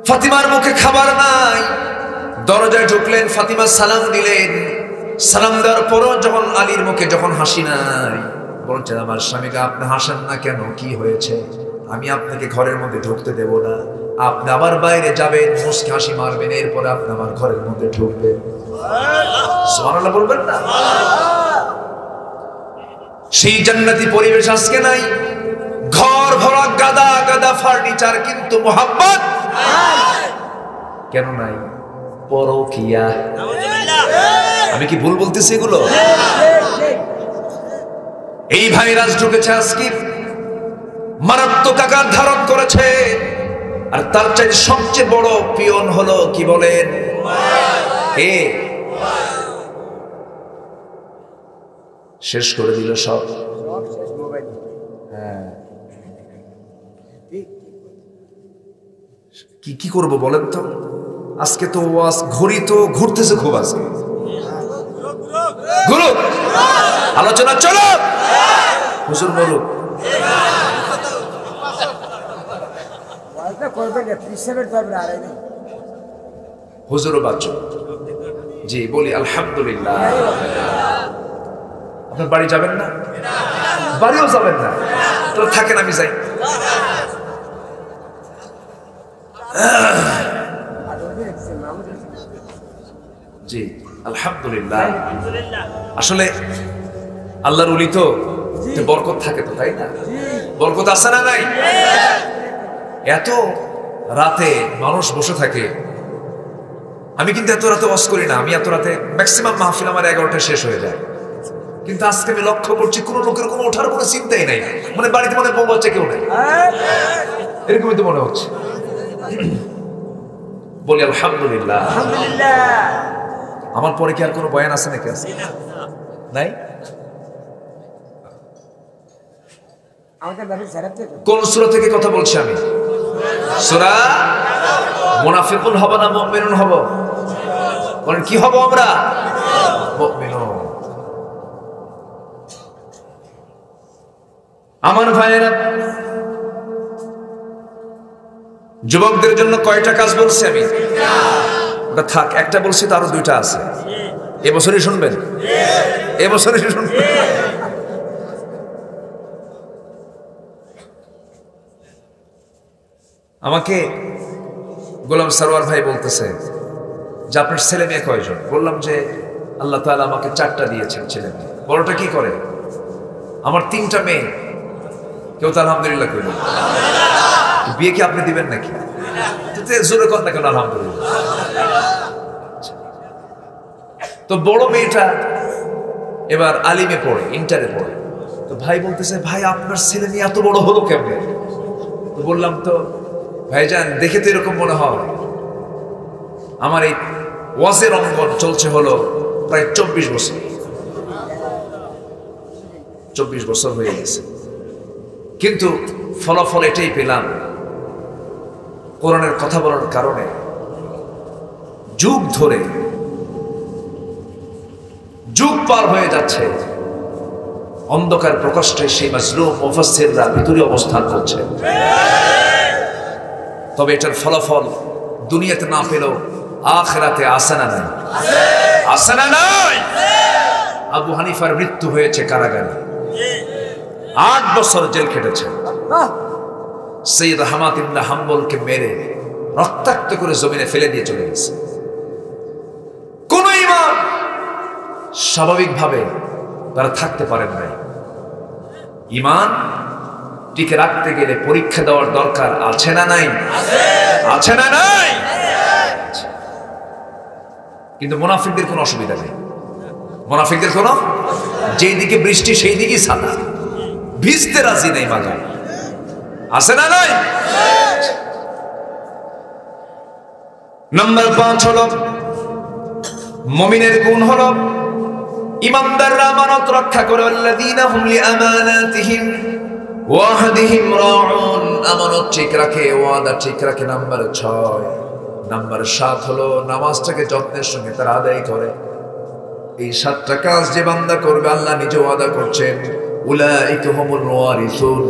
A: ফাতিমার মুখে খাবার নাই, দরজায় ঢুকলেন, ফাতিমা সালাম দিলেন। সালাম দেওয়ার পরও যখন আলীর মুখে যখন হাসি নাই, বলছেন আমার স্বামীকে আপনি হাসেন না কেন, কি হয়েছে? আমি আপনাকে ঘরের মধ্যে ঢুকতে দেব না, আপনি আবার বাইরে যাবেন, মুস্কি হাসি মারবেন, এরপরে আপনি আমার ঘরের মধ্যে ঢুকবেন। সুবহানাল্লাহ বলবেন না? সেই জান্নাতি পরিবেশ আজকে নাই। ঘর ভরা গাদা গাদা ফার্নিচার, কিন্তু মোহাব্বত কেন নাই? পরকিয়া। আমি কি ভুল বলতেছি এগুলো? এই ভাইরাস ঢুকেছে আজকে, মারাত্মক আকার ধারণ করেছে। আর তার চাইতে সবচেয়ে বড় পিয়ন হলো কি বলেন? কে? শেষ করে দিল সব। হ্যাঁ, কি করবো বলেন তো? আজকে তো ঘড়ি তো ঘুরতেছে খুব, আজকে ঘুরুক, আলোচনা চলো, হুজুর বলুক। হুজুরও বাচ্চা। জি বলি আলহামদুলিল্লাহ। আপনার বাড়ি যাবেন না? বাড়িও যাবেন না? তো থাকেন, আমি যাই। জি আলহামদুলিল্লাহ। আসলে আল্লাহর ওলি তো বরকত থাকে তো, তাই না? বরকত আছে না নাই? এত রাতে মানুষ বসে থাকে। আমি কিন্তু এত রাতে ওয়াজ করি না, আমি এত রাতে ম্যাক্সিমাম মাহফিল আমার 11টায় শেষ হয়ে যায়। কিন্তু আজকে আমি লক্ষ্য করছি কোন লোকের কোনো ওঠার কোনো চিন্তাই নাই, মানে বাড়িতে মনে বউ বাচ্চা কেউ নাই, এরকমই তো মনে হচ্ছে। বলি আলহামদুলিল্লাহ। আমার পরে কি আর কোনো বয়ান আছে নাকি? আছে নাই? কোন সূরা থেকে কথা বলছি আমি? সূরা মুনাফিকুন হব না মুমিনুন হব? বলেন কি হব আমরা? মুমিনুন। আমার ভাইয়েরা, যুবকদের জন্য কয়টা কাজ বলছি আমি? ওটা থাক, একটা বলছি, তো আরো দুইটা আছে। এবছরই শুনবেন, এবছরই শুনবেন। আমাকে গোলাম সরওয়ার ভাই বলতেছে যে আপনার ছেলে মেয়ে কয়জন? বললাম যে আল্লাহ তাআলা আমাকে 4টা দিয়েছেন ছেলে মেয়ে। বড়টা কি করে? আমার 3টা মেয়ে। কেউ তো আলহামদুলিল্লাহ কইল। বিয়ে কি আপনি দিবেন নাকি? জোরে কর না কেন আলহামদুলিল্লাহ। তো বড় মেয়েটা এবার আলিমে পড়ে, ইন্টারে পড়ে। তো ভাই বলতেছে ভাই আপনার ছেলে মেয়ে এত বড় হলো কেমনে? তো বললাম তো ভাইজান দেখে তো এরকম মনে হয়, আমার এই ওয়াজের অঙ্গন চলছে হলো প্রায় 24 বছর। 24 বছর হয়ে গেছে, কিন্তু ফলাফল এটাই পেলাম, কোরআনের কথা বলার কারণে যুগ ধরে যুগ পার হয়ে যাচ্ছে, অন্ধকার প্রকোষ্ঠে সেই মাজলুম মুফাসসিররা ভিতরে অবস্থান করছে। তবে এটার ফলাফল দুনিয়াতে না পেলেও আখিরাতে আছে না নাই? আছে না নাই? আবু হানিফার মৃত্যু হয়েছে কারাগারে, 8 বছর জেল খেটেছে। সৈয়দ আহমদ ইবনে হাম্বলকে মেরে রক্তাক্ত করে জমিনে ফেলে দিয়ে চলে গেছে। কোন ইমাম স্বাভাবিকভাবে তারা থাকতে পারেন নাই। ঈমান টিকে রাখতে গেলে পরীক্ষা দেওয়ার দরকার আছে না নাই? আছে না নাই? কিন্তু মুনাফিকদের কোনো অসুবিধা নেই। মুনাফিকদের কোনো, যেই দিকে বৃষ্টি সেই দিকেই ছাতা, ভিজতে রাজি নেই মাঝে। আছে না নাই? নাম্বার 5 হলো মুমিনের গুণ হলো ইমানদাররা আমানত রক্ষা করে। আল্লাযীনা হুম লিআমানাতিহিম ওয়া আহদিহিম রাউন, আমানত ঠিক রাখে, ওয়াদা ঠিক রাখে। নাম্বার 6। নাম্বার 7 হলো নামাজটাকে যত্নের সঙ্গে তারা আদায় করে। এই 7টা কাজ যে বান্দা করবে, আল্লাহ নিজে ওয়াদা করছেন উলাইকা হুমুল ওয়ারিসুন,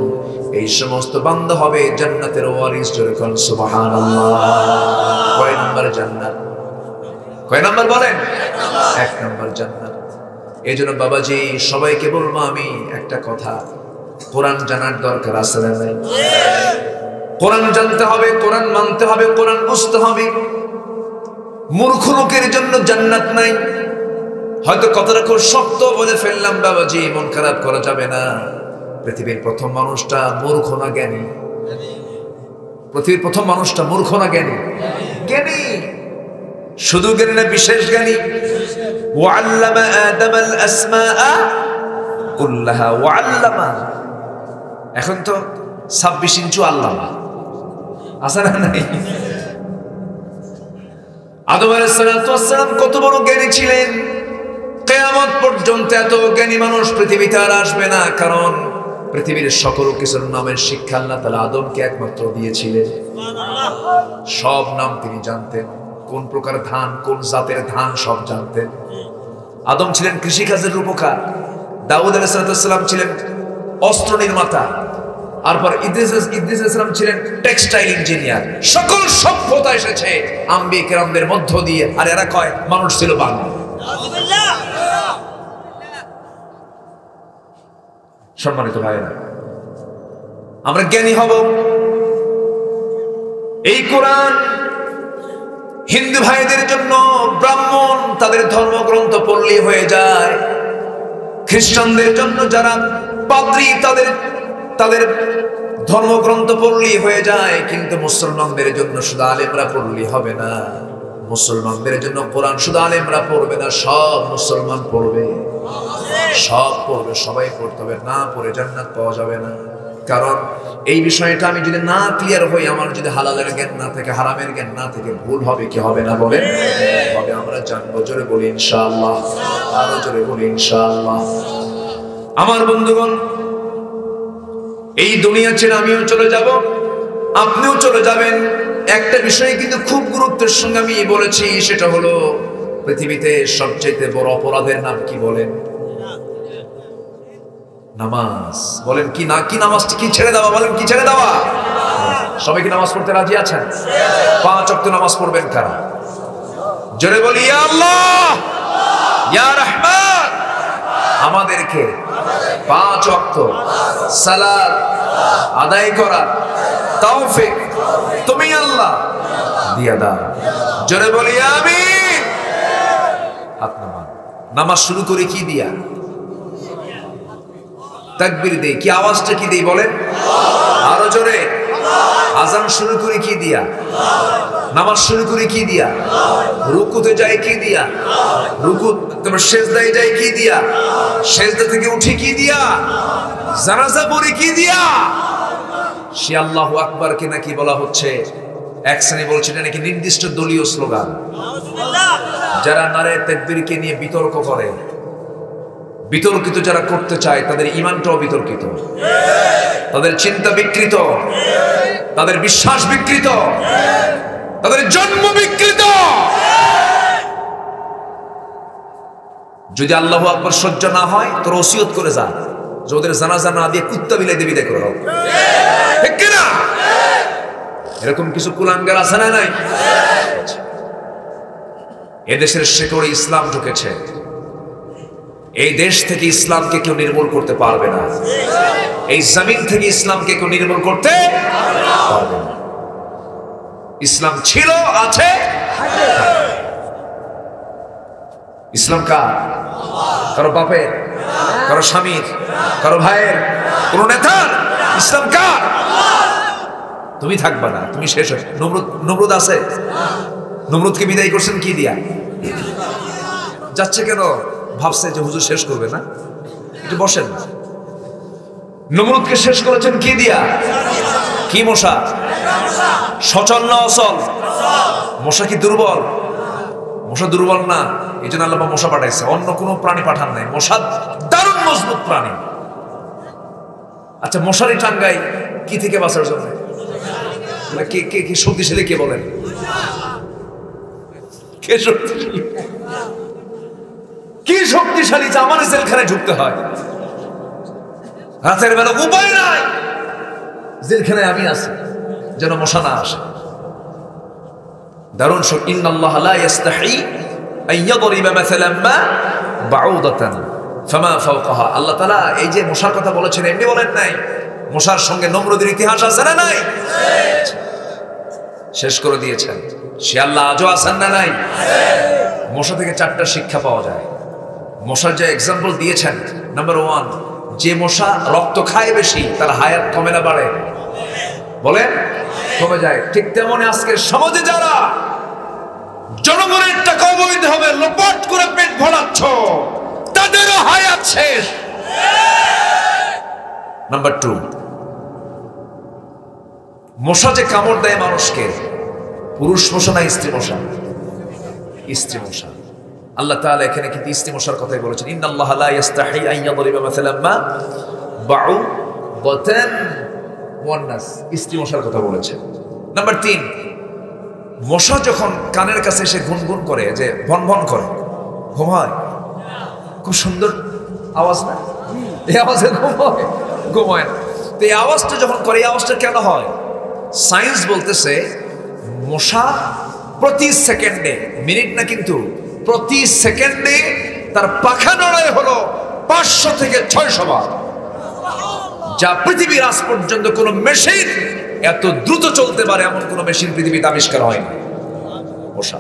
A: এই সমস্ত বান্দা হবে জান্নাতের ওয়ারিস। জোরে কোন সুবহানাল্লাহ। কয় নম্বর জান্নাত? কয় নাম্বার বলেন? 1 নাম্বার জান্নাত। এই জন্য বাবাজি সবাইকে বলবো আমি একটা কথা, কোরআন জানার দরকার আছে না নাই? কোরআন জানতে হবে, কোরআন মানতে হবে, কোরআন বুঝতে হবে। মূর্খ লোকের জন্য জান্নাত নাই। হয়তো কথাটা খুব শক্ত বলে ফেললাম বাবাজি, মন খারাপ করা যাবে না। পৃথিবীর প্রথম মানুষটা মূর্খ না জ্ঞানী? পৃথিবীর প্রথম মানুষটা মূর্খ না জ্ঞানী? জ্ঞানী। শুধু জ্ঞানী না, বিশেষ জ্ঞানী। ওয়াল্লামা আদামাল আসমাআ কুল্লাহা ওয়াল্লামা। এখন তো 26 ইঞ্চি আল্লামা আছে না নাই? আদম আলাইহিস সালাম কত বড় জ্ঞানী ছিলেন। কিয়ামত পর্যন্ত এত জ্ঞানী মানুষ পৃথিবীতে আর আসবে না, কারণ পৃথিবীর সকল কিছুর নামের শিক্ষা আল্লাহ তাআলা আদমকে একমাত্র দিয়েছিলেন। সব নাম তিনি জানতেন, কোন প্রকার ধান, কোন জাতের ধান সব জানতেন। আদম ছিলেন কৃষিকাজের রূপকার, দাউদ আলাইহিস সালাম ছিলেন অস্ত্র নির্মাতা, তারপর ইদ্রিস আলাইহিস সালাম ছিলেন টেক্সটাইল ইঞ্জিনিয়ার। সকল সভ্যতা এসেছে আম্বিয়া কেরামদের মধ্য দিয়ে, আর এরা কয় মানুষ ছিল বাংলা। সম্মানিত ভাইরা, আমরা জ্ঞানী হব। এই কোরআন হিন্দু ভাইদের জন্য ব্রাহ্মণ, তাদের ধর্মগ্রন্থ পড়লেই হয়ে যায়। খ্রিস্টানদের জন্য যারা পাদ্রী, তাদের ধর্মগ্রন্থ পড়লেই হয়ে যায়। কিন্তু মুসলমানদের জন্য শুধু আলেমরা পড়লেই হবে না। মুসলমানদের জন্য কোরআন শুধু আলেমরা পড়বে না, সব মুসলমান পড়বে, সব পড়বে, সবাই পড়তে হবে। না পড়ে জান্নাত পাওয়া যাবে না। কারণ এই বিষয়টা আমি যদি না ক্লিয়ার হই, আমার যদি হালালের জ্ঞান না থেকে, হারামের জ্ঞান না থেকে, ভুল হবে কি হবে না বলেন? হবে। আমরা জানবো। জোরে বলি ইনশাআল্লাহ, আরো জোরে বলি ইনশাআল্লাহ। আমার বন্ধুগণ, এই দুনিয়া ছেড়ে আমিও চলে যাব, আপনিও চলে যাবেন। একটা বিষয় কিন্তু খুব গুরুত্বের সঙ্গে আমি বলেছি, সেটা হলো পৃথিবীতে সবচেয়ে বড় অপরাধের নাম কি বলেন? নামাজ। বলেন কি না? কি নামাজ? কি ছেড়ে দেওয়া? বলেন কি ছেড়ে দেওয়া? সবাই কি নামাজ পড়তে রাজি আছেন? 5 ওয়াক্ত নামাজ পড়বেন কারা? জোরে বলি ইয়া আল্লাহ, ইয়া রহমান। আমাদেরকে 5 ওয়াক্ত সালাত আদায় করার তৌফিক তুমি আল্লাহ দিয়া দাও। জোরে বলি আমিন। হাত নামান। নামাজ শুরু করে কি দিয়া? তাকবীর দেই। কি আওয়াজটা কি দেই বলেন? আরো জোরে। আযান শুরু করে কি দিয়া? নামাজ শুরু করে কি দিয়া? রুকুতে যাই কি দিয়া? রুকু তারপর সিজদায় যাই কি দিয়া? সিজদা থেকে উঠে কি দিয়া? জানাজা পড়ে কি দিয়া? সে আল্লাহু আকবার কে নাকি বলা হচ্ছে, এক শ্রেণী বলছে এটা নাকি নির্দিষ্ট দলীয় স্লোগান। যারা নারে তাকবীরকে নিয়ে বিতর্ক করে, বিতর্কিত যারা করতে চায়, তাদের ঈমানটাও বিতর্কিত, তাদের চিন্তা বিকৃত, তাদের বিশ্বাস বিকৃত, তাদের জন্ম বিকৃত। যদি আল্লাহু আকবার সহ্য না হয়, তোর ওসিয়ত করে যা যে ওদের জানাজা না দিয়ে কুত্তা বিলাই দিয়ে বিদায় করে দাও। ঠিক কি না? এরকম কিছু কুলাঙ্গার আছে না নাই? এদেশের শেকড়ে ইসলাম ঢুকেছে। এই দেশ থেকে ইসলামকে কেউ নির্মূল করতে পারবে না। এই জমিন থেকে ইসলামকে কেউ নির্মূল করতে পারবে না। ইসলাম ছিল, আছে। ইসলাম কার? কারো বাপের, কারো স্বামীর, কারো ভাইয়ের, কোন নেতার? ইসলাম কার? তুমি থাকবা না, তুমি শেষ হয়ে। নমরুদ আছে, নমরুদকে বিদায় করছেন কি দিয়া? যাচ্ছে কেন? ভাবছে যে হুজুর শেষ করবে না, একটু বসেন না। নমরুদকে শেষ করেছেন কি দিয়া? কি মশা? সচল না অচল? মশা কি দুর্বল? মশা দুর্বল না, এই জন্য আল্লাহ মশা পাঠাইছে, অন্য কোনো প্রাণী পাঠান নাই। মশা দারুণ মজবুত প্রাণী। আচ্ছা, মশারি টাঙ্গাই কি থেকে বাঁচার জন্য? কে কে কি শক্তিশালী? কে বলেন? কে শক্তিশালী? কি শক্তিশালী যে আমার জেলখানায় ঢুকতে হয়? রাতের বেলা উপায় নাই, জেলখানায় আমি আছি যেন মশা না আসে। দারুণ শক্তি। ইন্নাল্লাহ লা ইস্তাহি আইয়াদরিবা মাসালাম মা বাউদাতান ফামা ফাওকাহা। আল্লাহ তাআলা এই যে মশার কথা বলেছেন এমনি বলেন নাই, মশার সঙ্গে নমরুদের ইতিহাস আছে না নাই? শেষ করে দিয়েছেন। সে আল্লাহ আজও আছেন না নাই? মশা থেকে 4টা শিক্ষা পাওয়া যায়। মশার যে এক্সাম্পল দিয়েছেন, নাম্বার 1, যে মশা রক্ত খায় বেশি তার হায়াত কমে না বাড়ে? বলেন কমে যায়। ঠিক তেমনি আজকের সমাজে যারা জনগণের টাকা অবৈধভাবে লোপাট করে পেট ভরাচ্ছ তাদেরও হায়াত শেষ। নাম্বার 2, মশা যে কামড় দেয় মানুষকে, পুরুষ মশা না স্ত্রী মশা? স্ত্রী মশা। আল্লাহ তাআলা এখানে কিন্তু স্ত্রী মশার কথাই বলেছেন, ইন্নাল্লাহা লা ইস্তাহি আন ইয়াদরিবা মাসালাম মা বাউদাতান ওয়ান নাস। স্ত্রী মশার কথা বলেছেন। নাম্বার 3, মশা যখন কানের কাছে এসে গুনগুন করে, যে ভন ভন করে, ঘুম হয়? খুব সুন্দর আওয়াজ না? এই আওয়াজে ঘুম হয় না। তো এই আওয়াজটা যখন করে, এই আওয়াজটা কেন হয়? সায়েন্স বলতেছে মশা প্রতি সেকেন্ডে, মিনিট না কিন্তু, প্রতি সেকেন্ডে তার পাখা নড়ায় হলো 500 থেকে 600 বার, যা পৃথিবীর আজ পর্যন্ত কোনো মেশিন এত দ্রুত চলতে পারে এমন কোনো মেশিন পৃথিবীতে আবিষ্কার হয়নি। মশা